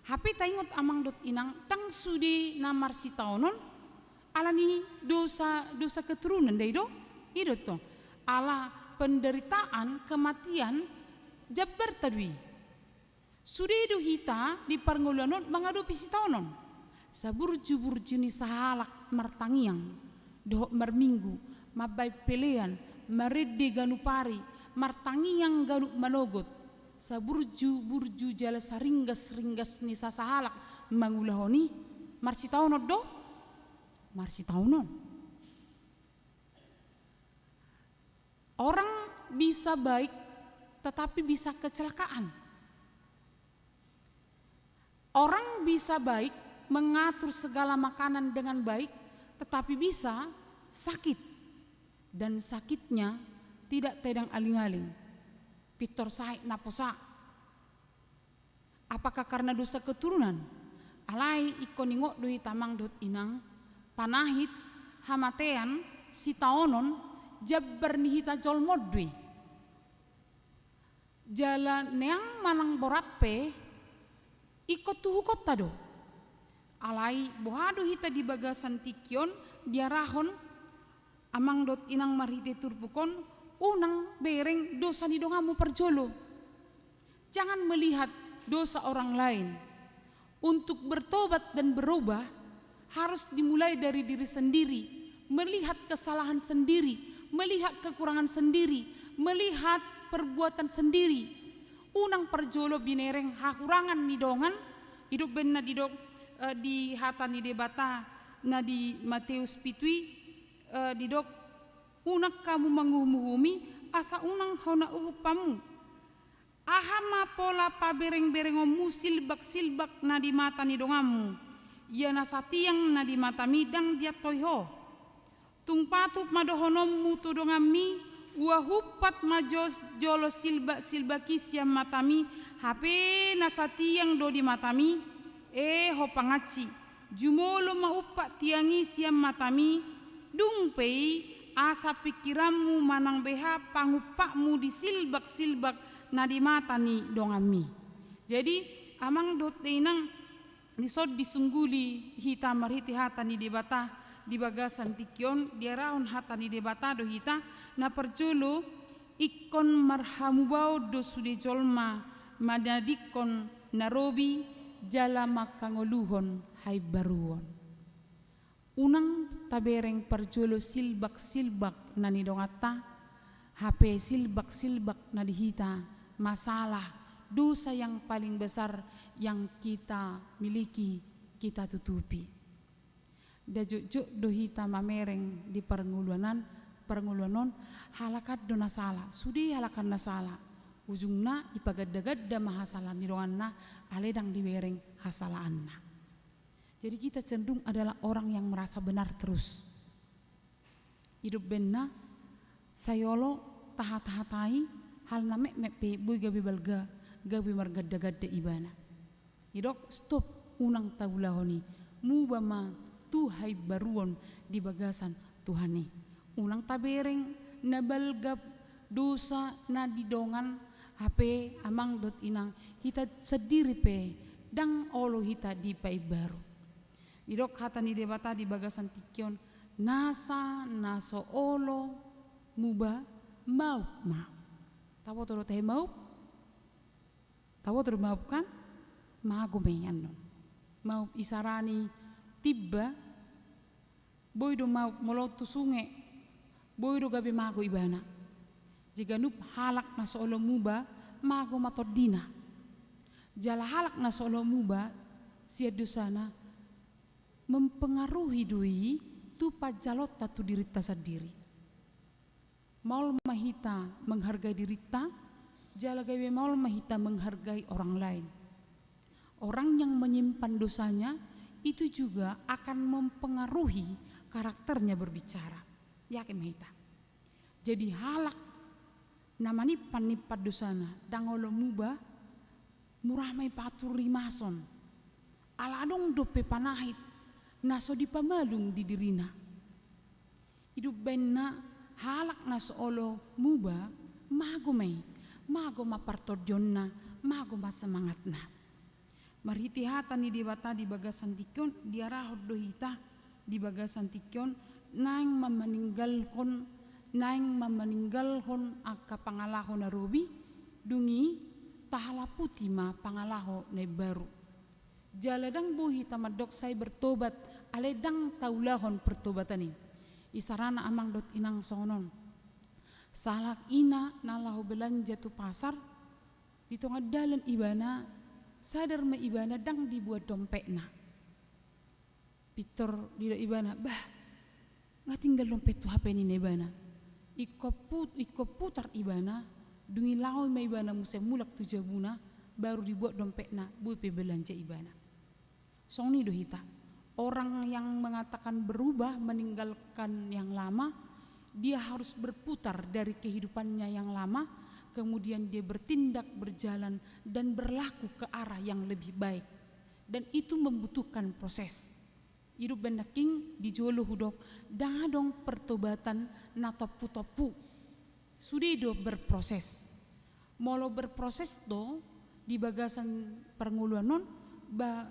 Hape taingot amang dot inang tang sudi namar si taonon alani dosa keturunan daido ido to ala penderitaan kematian jabbar tadwi. Sudi do hita di parngulanon mangadopi si taonon. Saburju ni sahalak martangiang dohok marminggu mabay pelean marede ganupari martangiang ganup manogot saburju jala saringgas ni sasahalak mangulahoni marsitaonon do marsitaonon. Orang bisa baik tetapi bisa kecelakaan. Orang bisa baik mengatur segala makanan dengan baik tetapi bisa sakit. Dan sakitnya tidak tedang aling-aling. Pitor sahik naposa. Apakah karena dosa keturunan? Alai ikoningok doi tamang dot inang panahit hamatean si taonon jabbar nihita jol modwe. Jalan neang manang borat pe ikut tuhu kota do. Alai bohado hita di bagasan tikion diarahon amang dot inang marhite turpukon unang bereng dosa ni dongamu perjolo. Jangan melihat dosa orang lain. Untuk bertobat dan berubah harus dimulai dari diri sendiri, melihat kesalahan sendiri, melihat kekurangan sendiri, melihat perbuatan sendiri. Unang perjolo binereng hakurangan ni dongan hidup benna di hata ni debata na di Matius pitui didok unak kamu menguhumi asa unang hona upamu ahama pola pabereng-berengomu silbak na di mata ni dongamu ia nasatiang na di mata midang dia toyho tungpatup madohonom mutu dongami wahupat majos jolo silbaki siam matami hape nasatiang do di matami ho pangaci jumolo maupak tiangi siam matami dungpei asa pikiranmu manang beha pangupakmu di silbak na di mata ni dongami. Jadi amang dot inang nisod disungguli hita marhiti hata ni debata di bagasan tikion diaraon hata ni debata do hita na perjolo ikon marhamubau do sude jolma madadikon narobi jala makangoluhon hai baruon. Unang tabereng perjolo silbak na ni dongata HP silbak na dihita masalah dosa yang paling besar yang kita miliki kita tutupi. Dajuk dohita mamereng di pernguluanan pernguluanon halakat dona salah sudi halakan na salah ujungna ipagadda-gadda mahasalah nidonganna aledang diwereng hasalaanna. Jadi kita cenderung adalah orang yang merasa benar terus. Hidup benna sayolo taha-tahatai hal na mepe boy gabi balga gabi margadda-gadda ibana. Idok stop unang taulahoni mubama tuhai baruon di bagasan Tuhani. Unang tabereng nabalgap dosa na didongan HP amang dot inang hita sediri pe dang olo hita di pai baru. Idok kata ni debata di bagasan tikyon nasa naso olo muba mau ma. Tawo toro teh mau? Tawo toro mau kan? Mago meyan non. Mau isarani tiba boy do mau molotu sunge boy do gabe mago ibana. Jika nup halak na soolo muba mago matodina. Jala halak na soolo muba sia dosana mempengaruhi dui tu pajalot tatu dirita sendiri. Maul mahita menghargai dirita, jala gawe maul mahita menghargai orang lain. Orang yang menyimpan dosanya itu juga akan mempengaruhi karakternya berbicara. Yakin mahita. Jadi halak namani panipat dosana dangolo muba murah mai patur rimason aladong dope panahit naso dipamalung di dirina hidup benna halak naso olo muba mago mapartodjonna mago semangatna marhiti hata ni debata di bagasan tikyon diarahod dohita di bagasan tikyon nang memeninggalkan akka pangalaho na robi dungi tahala putih ma pangalaho na baru jaladang buhi tamadok say bertobat aledang taulahon pertobatani isarana amang dot inang sonon salak ina nalahu belanja tu pasar di tengah dalan ibana sadar ma ibana dang dibuat dompetna pitor di ibana bah nggak tinggal dompet tu HP ni nebana iko putar ibana dungi lawan ma ibana musim mulak tu jabuna baru dibuat dompetna bupe belanja ibana song ni dohita orang yang mengatakan berubah meninggalkan yang lama dia harus berputar dari kehidupannya yang lama kemudian dia bertindak berjalan dan berlaku ke arah yang lebih baik dan itu membutuhkan proses. Hidup bendaking di jolo hudok dadong pertobatan na topu sudido berproses molo berproses do di bagasan pernguluanon ba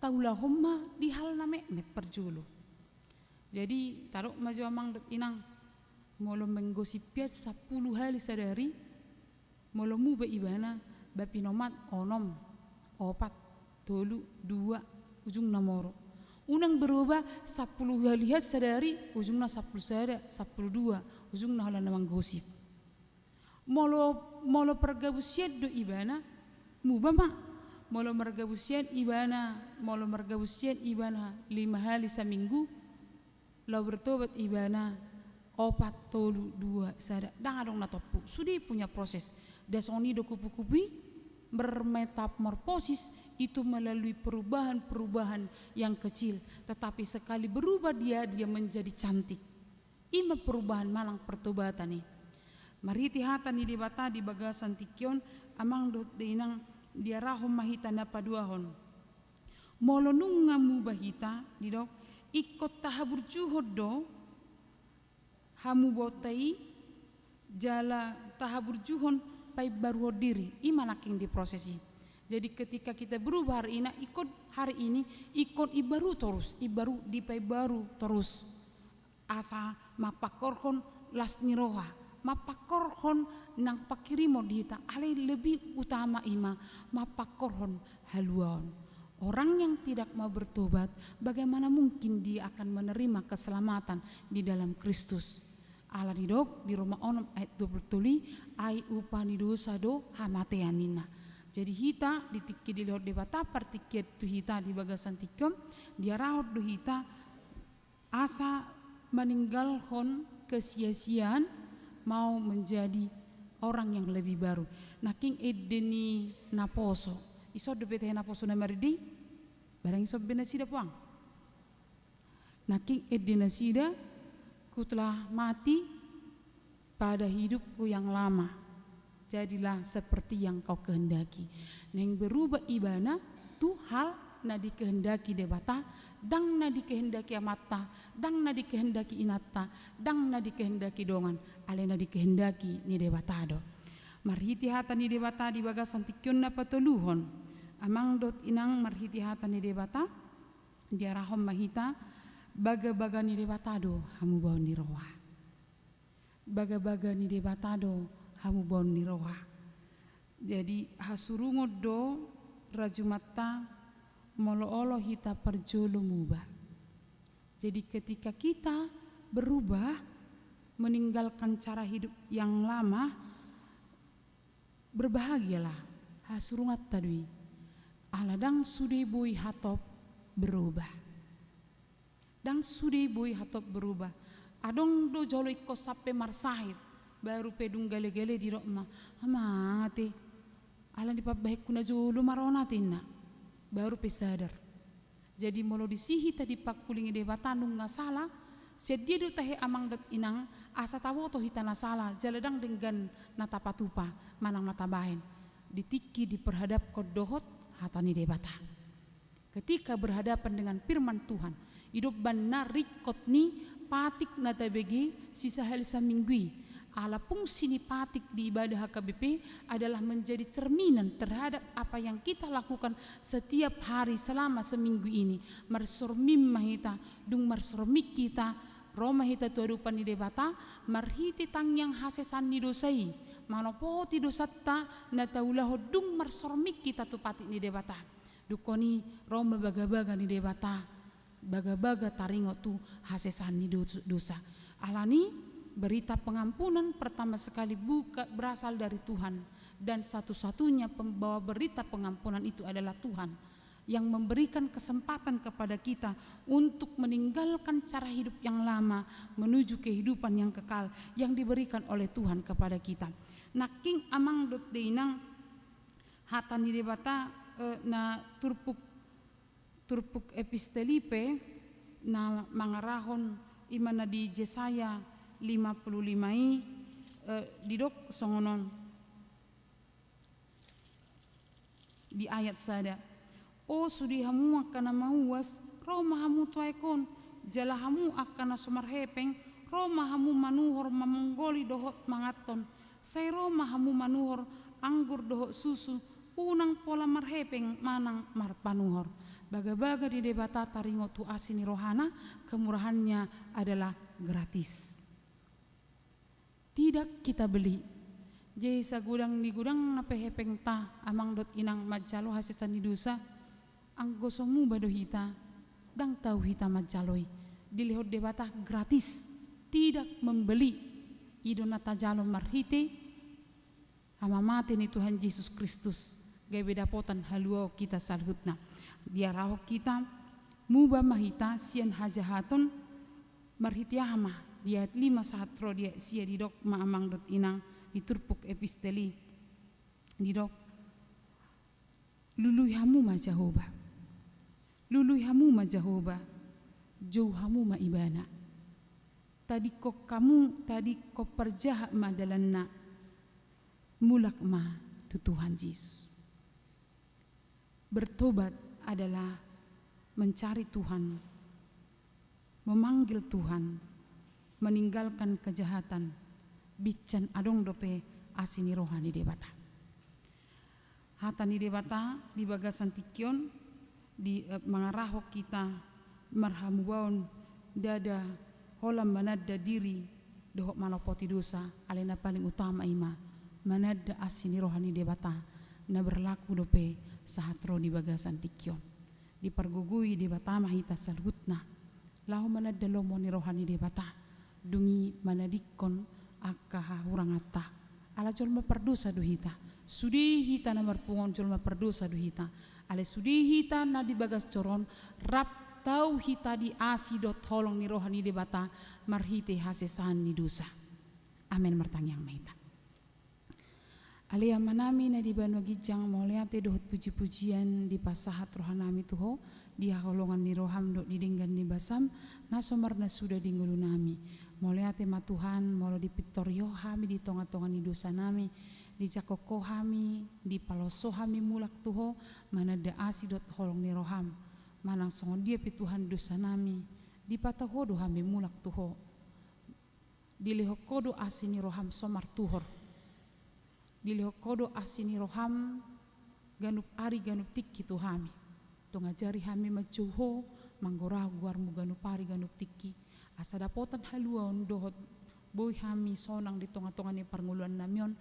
taulahumma di hal name met perjolo jadi taruh maju amang inang molo menggosipiat 10 hari sadari molo mu ba ibana ba pinomat onom opat tolu 2 ujung namoro unang berubah 10 hari sadari ujungna 10 sada 10 2 ujungna hala namang gosip molo pergabusian do ibana mubama molo mergabusian ibana 5 hari seminggu lau bertobat ibana 4 tolu 2 sada dangadong natopu sudi punya proses dasoni do kupu-kupi bermetamorfosis itu melalui perubahan-perubahan yang kecil tetapi sekali berubah dia menjadi cantik ima perubahan malang pertobatan nih mariti hata ni debata di bagasan tikyon amang dot dinang diarahom mahita na paduahon molo nunga mubahita didok ikot tahabur juhod do hamu botai jala tahabur juhon pai baru diri imanaking diprosesi jadi ketika kita berubah hari ini ikut ibaru terus ibaru di pai baru terus asa mapakorhon las niroha mapakorhon nang pakirimo dihita ale lebih utama ima mapakorhon haluan orang yang tidak mau bertobat bagaimana mungkin dia akan menerima keselamatan di dalam Kristus Allah didok di Roma 6 ayat 20 ai upani dosa do hamateanina. Jadi hita ditiki di lor debata partiket tu hita di bagasan tikom dia raut do hita asa meninggalkan kesia-siaan, mau menjadi orang yang lebih baru. Naking edeni naposo, iso debete naposo na maridi, barang iso bena sida puang. Naking edena sida, ku telah mati pada hidupku yang lama. Jadilah seperti yang kau kehendaki. Neng berubah ibana tu hal na dikehendaki debata, dang na dikehendaki amata, dang na dikehendaki inata, dang na dikehendaki dongan, ale na dikehendaki ni debatado. Marhiti hata ni debata di bagasan tikyon na patuluhon. Amang dot inang marhiti hata ni debata, diarahom mahita, baga-baga ni debatado, hamu bau ni roha. Baga-baga ni debatado, hamu bau ni roha. Jadi hasurungod do rajumata molo-olo hita perjolo mubah. Jadi ketika kita berubah, meninggalkan cara hidup yang lama, berbahagialah. Hasurungat tadui. Aladang sudai bui hatop berubah. Dang sudai bui hatop berubah. Adong do jolo ikko sape marsahit. Baru pedung gale-gale di rokma. Amate. Alan di pabahik kuna jolo maronatin na. Baru pesadar. Jadi molo disihi tadi pakulingi debatanung nga salah, sedia do tahe amang dot inang asa tawo to hitana salah, jaladang dengan natapatupa manang natabahen. Ditiki diperhadap kodohot hatani debata. Ketika berhadapan dengan firman Tuhan, hidup benar rikot ni patik natabegi sisa halisa minggui. Ala fungsi ni patik di ibadah HKBP adalah menjadi cerminan terhadap apa yang kita lakukan setiap hari selama seminggu ini. Marsormim mahita, dung marsormik kita, Roma hita tuadupan ni debata, marhiti tang yang hasesan ni dosai, manopoti dosatta na taulah dung marsormik kita tu patik ni debata. Dukoni Roma baga-baga ni debata, baga-baga taringo tu hasesan ni dosa. Alani berita pengampunan pertama sekali berasal dari Tuhan, dan satu-satunya pembawa berita pengampunan itu adalah Tuhan yang memberikan kesempatan kepada kita untuk meninggalkan cara hidup yang lama menuju kehidupan yang kekal yang diberikan oleh Tuhan kepada kita. Naking amang dot deinang hatani debata na turpuk epistelipe na mangarahon imana di Jesaya 55 didok songonon di ayat sada. O sudi hamu akana mauwas roma hamu tuaikon jala hamu akana sumarhepeng roma hamu manuhor mamonggoli dohot mangaton say roma hamu manuhor anggur dohot susu unang pola marhepeng manang marpanuhor. Baga-baga di debata taringo tu asini rohana, kemurahannya adalah gratis. Tidak kita beli. Jadi sagudang di gudang napehepeng ta amang dot inang majalo hasesan di dosa anggosomu bado hita dang tahu hita majaloi dilihot debata gratis, tidak membeli. Idonata jalo marhite amamate ni Tuhan Yesus Kristus gaya bedapotan haluo kita salhutna dia raho kita mubah mahita sian hajahaton marhiti hama dia 5 sahatro dia sia didok maamang dot inang diturpuk episteli didok lului hamu majahoba lului hamu majahoba jauh hamu maibana tadi kok kamu tadi kok perjahat madalanna mulak ma tu Tuhan Yesus. Bertobat adalah mencari Tuhan, memanggil Tuhan, meninggalkan kejahatan, bican adong dope asini rohani debata. Hatani debata di bagasan tikyon di mangarahok kita marhamubaon dada holam manadda diri dohok malopoti dosa alena paling utama ima manadda asini rohani debata na berlaku dope sahatro di bagasan tikyon di pergugui debata mahita salhutna lahu manadda lomoni rohani debata dungi manadikon akaha hurangata ala jolma perdosa duhita sudi hita na marpungon jolma perdosa duhita ale sudi hita na di bagas coron rap tau hita di asi dot holong ni rohani di bata marhite hasesan ni dosa. Amin martangyang mahita. Alia manami na di banwa gijang mauliate dohot puji-pujian di pasahat rohanami tuho di hakolongan ni roham dot didinggan ni basam na somarna sudah dinggulu nami. Mauliate ma Tuhan molo di pitorio hami di tonga-tonga ni dosa nami di jakoko hami di paloso hami mulak tuho mana da asi dot holong ni roham manang songon dia pi Tuhan dosa nami di patahodo hami mulak tuho di lehokodo asi ni roham somar tuhor Diliho kodo asini roham ganup ari ganup tiki tu hami. Tu ngajari hami majuho manggorah guarmu ganup ari ganup tiki. Asa dapotan haluan dohot boy hami sonang di tonga-tonga ni parnguluan namion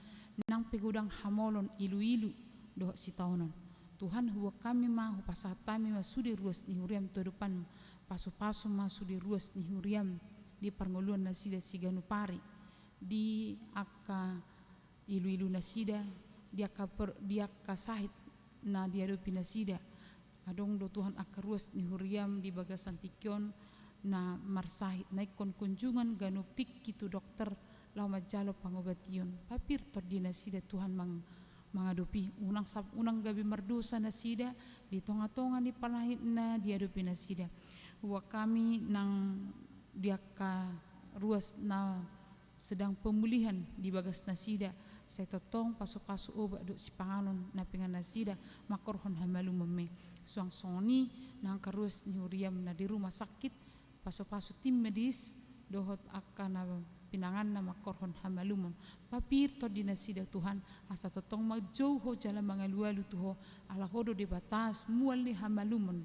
nang pigudang hamolon ilu-ilu dohot sitaonon. Tuhan huwa kami mahu pasatami masudi ruas ni huriam tu depan pasu-pasu masudi ruas ni huriam di parnguluan nasida si ganup ari di aka ilu-ilu nasida dia sahit na dia dopi nasida adong do Tuhan akaruas ni huriam di bagasan tikyon na marsahit naikon kunjungan ganup tik kitu dokter lau majalo pangobation papir to di nasida Tuhan mangadopi unang gabi mardosa nasida di tonga-tonga ni panahit na dia dopi nasida wa kami nang dia ka ruas na sedang pemulihan di bagas nasida saya totong pasu-pasu obat duk si panganon na pingan nasida makorhon hamalu meme suang soni nang karus ni huriam na di rumah sakit pasu-pasu tim medis dohot akan na pinangan na makorhon hamalumon papir to di nasida Tuhan asa totong majauho jala mangalualu tuho ala hodo di batas mual ni hamalumon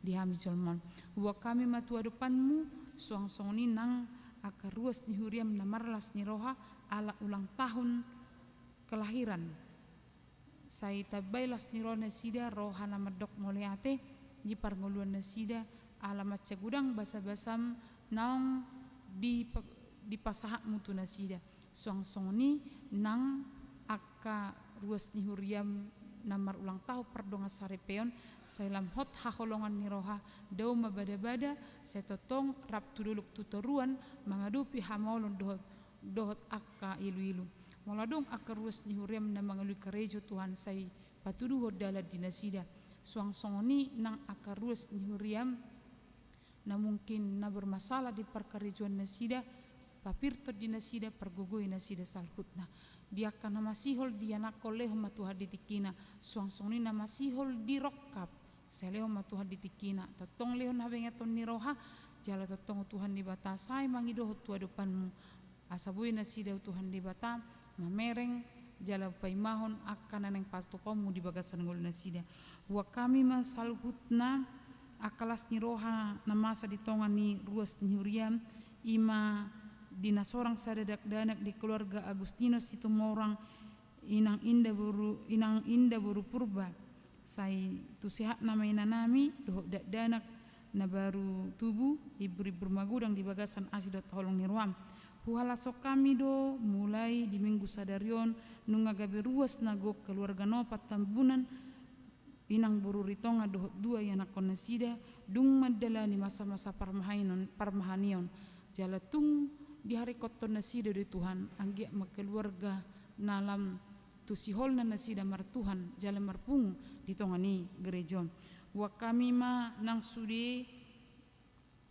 di hami jolmon wa kami matua depanmu suang soni nang akaruas ni huriam na marlas ni roha ala ulang tahun kelahiran saya tabailas ni roh nasida roha na medok moliate di parnguluan nasida alamat cegudang basa-basam nang di pasahat mutu nasida suang soni nang aka ruas ni huriam namar ulang tahun perdonga sarepeon saya lam hot haholongan ni roha dau mabada-bada saya totong rap tuduluk tutoruan mengadupi hamolon dohot aka ilu-ilu moladong akaruas ni huriam na mangalui karejo Tuhan say patuduho dala dinasida suang songoni nang akaruas ni huriam na mungkin na bermasalah di perkarejuan nasida papirto dinasida pergugui nasida salhutna dia kana masihol dia nakoleho matuha ditikina suang songoni na masihol di rokap seleho matuha ditikina tatong leho na bengaton ni roha jala tatong Tuhan di batasai mangidoho tua depanmu asabui nasida Tuhan di batam mamereng jala paimahon akan nang pastokomu di bagasan ngol nasida wa kami masalhutna akalas ni roha na masa di tonga ni ruas ni huriam ima dina sorang sadadak danak di keluarga Agustinus itu morang inang inda buru purba sai tu sehat nama inanami doh dak danak na baru tubuh ibri bermagudang di bagasan asidot holong ni ruam huhala sok kami do mulai di minggu sadarion nunga gabe ruas nagok keluarga nopat tambunan inang buru ritonga dohot dua yang nakon nasida dung madala ni masa-masa parmahanion jalatung di hari koton nasida di Tuhan anggia keluarga nalam tu sihol na nasida mar Tuhan jala marpung di tongani gerejon wa kami ma nang sudi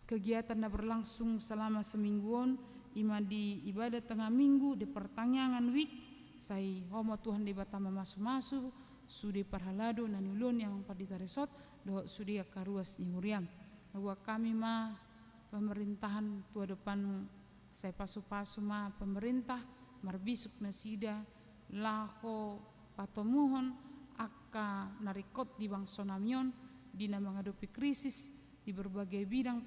kegiatan na berlangsung selama semingguan ima di ibadah tengah minggu di pertanyaan week sai homo Tuhan di batama masu-masu sudi parhalado nanulun yang padita resort doh sudi akaruas ni huriam wa kami ma pemerintahan tua depan saya pasu-pasu ma pemerintah marbisuk nasida laho patomuhon aka narikot di bangsa namion dina menghadapi krisis di berbagai bidang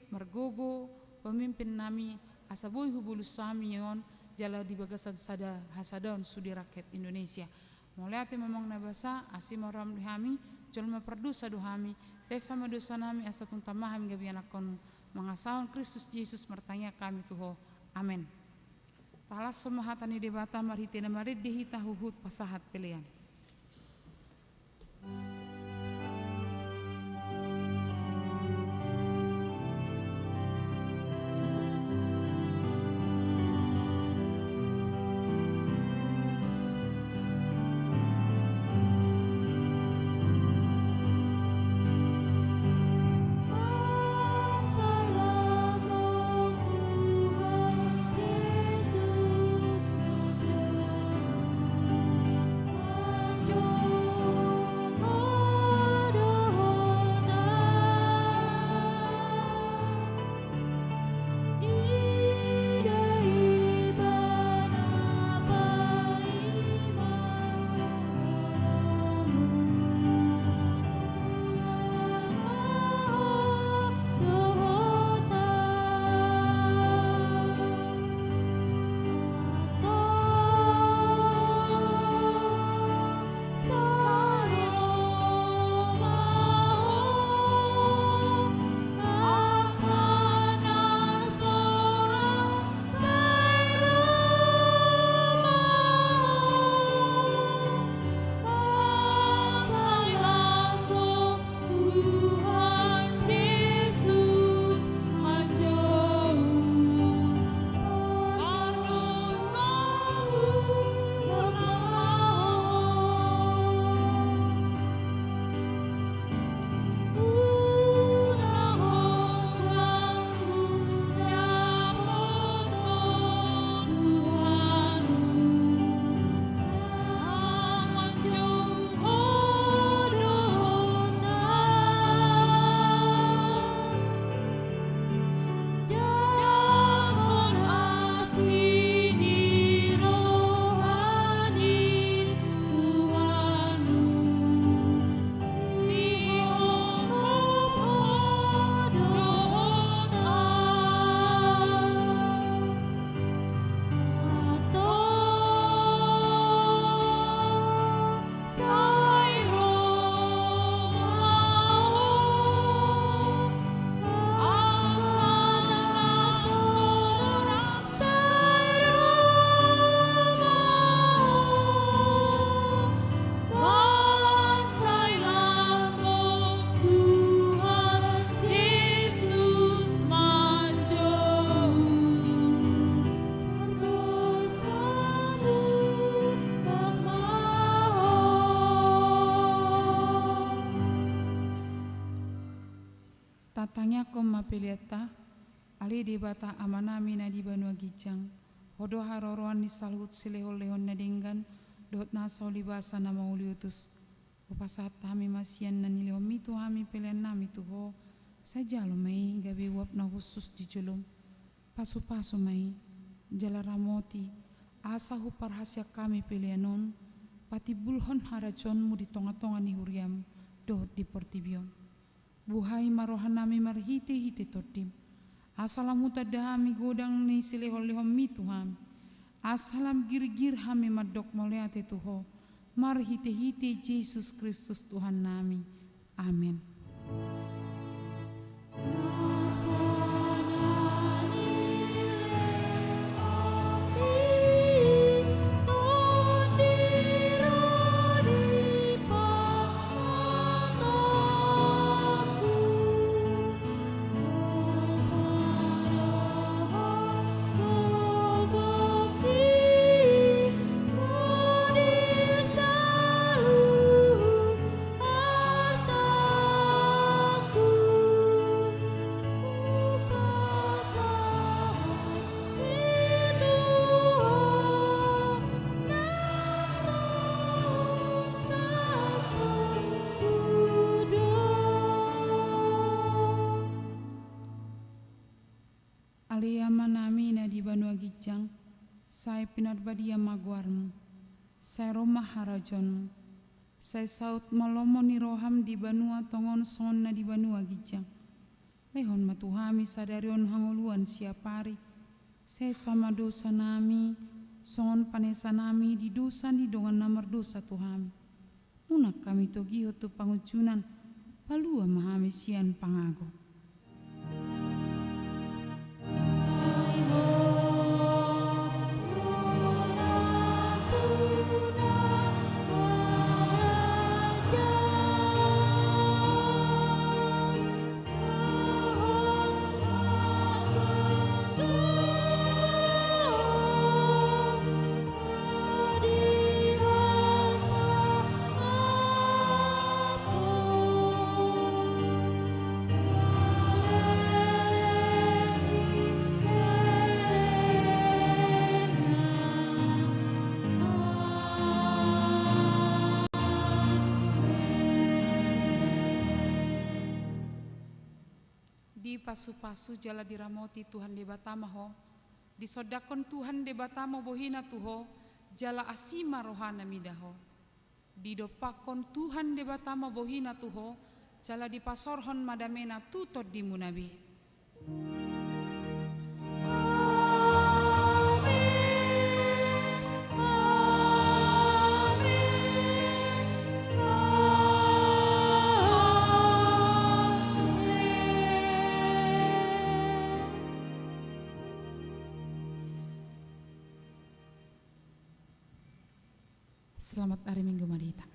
margogo pemimpin nami asaboi hubulus samion jala di bagasan sada hasadaon sudi rakyat Indonesia moliate memang nabasa asim orang dihami jolma perdosa dohami saya sama dosa nami asa tuntamaham gabi anakon mengasahon Kristus Yesus mertanya kami tuho amin talas semahatani debata maritina marid dihita huhut pasahat pilihan Matanya kom mapeliata, ali di bata amanami na di banua gijang, hodo haroroan ni salut silehol-lehon na denggan, dohot nasau libasa na mauliutus. Upasat hami masian na nilehom itu hami pelian nami tuho, sajalo mai gabi wap na khusus di julum. Pasu-pasu mai, jala ramoti, asa hupar hasya kami pelianon, pati bulhon haraconmu di tonga-tonga ni huriam, dohot di portibion. Buhai marohanami marhite-hite todim. Asalam hutada hami godang ni silehol-lehom mitu hami. Asalam gir-gir hami madok moleate tuho. Marhite-hite Yesus Kristus Tuhan nami. Amin. Aliyama nami na di banua gijang, saya pinarbadia maguarmu, saya romah harajonmu, saya saut malomo ni roham di banua tongon son na di banua gijang. Lehon matuhami sadarion hangoluan siapari, saya sama dosa nami, son panesa nami di dosa di dongan namar dosa tuhami. Unak kami togi hotu pangujunan, palua mahami sian pangago. Di pasu-pasu jala diramoti Tuhan de batama ho, disodakon Tuhan de batama bohina tuho, jala asima rohana midaho. Didopakon Tuhan de batama bohina tuho, jala dipasorhon madamena tutot di munabi. Selamat hari Minggu Madita.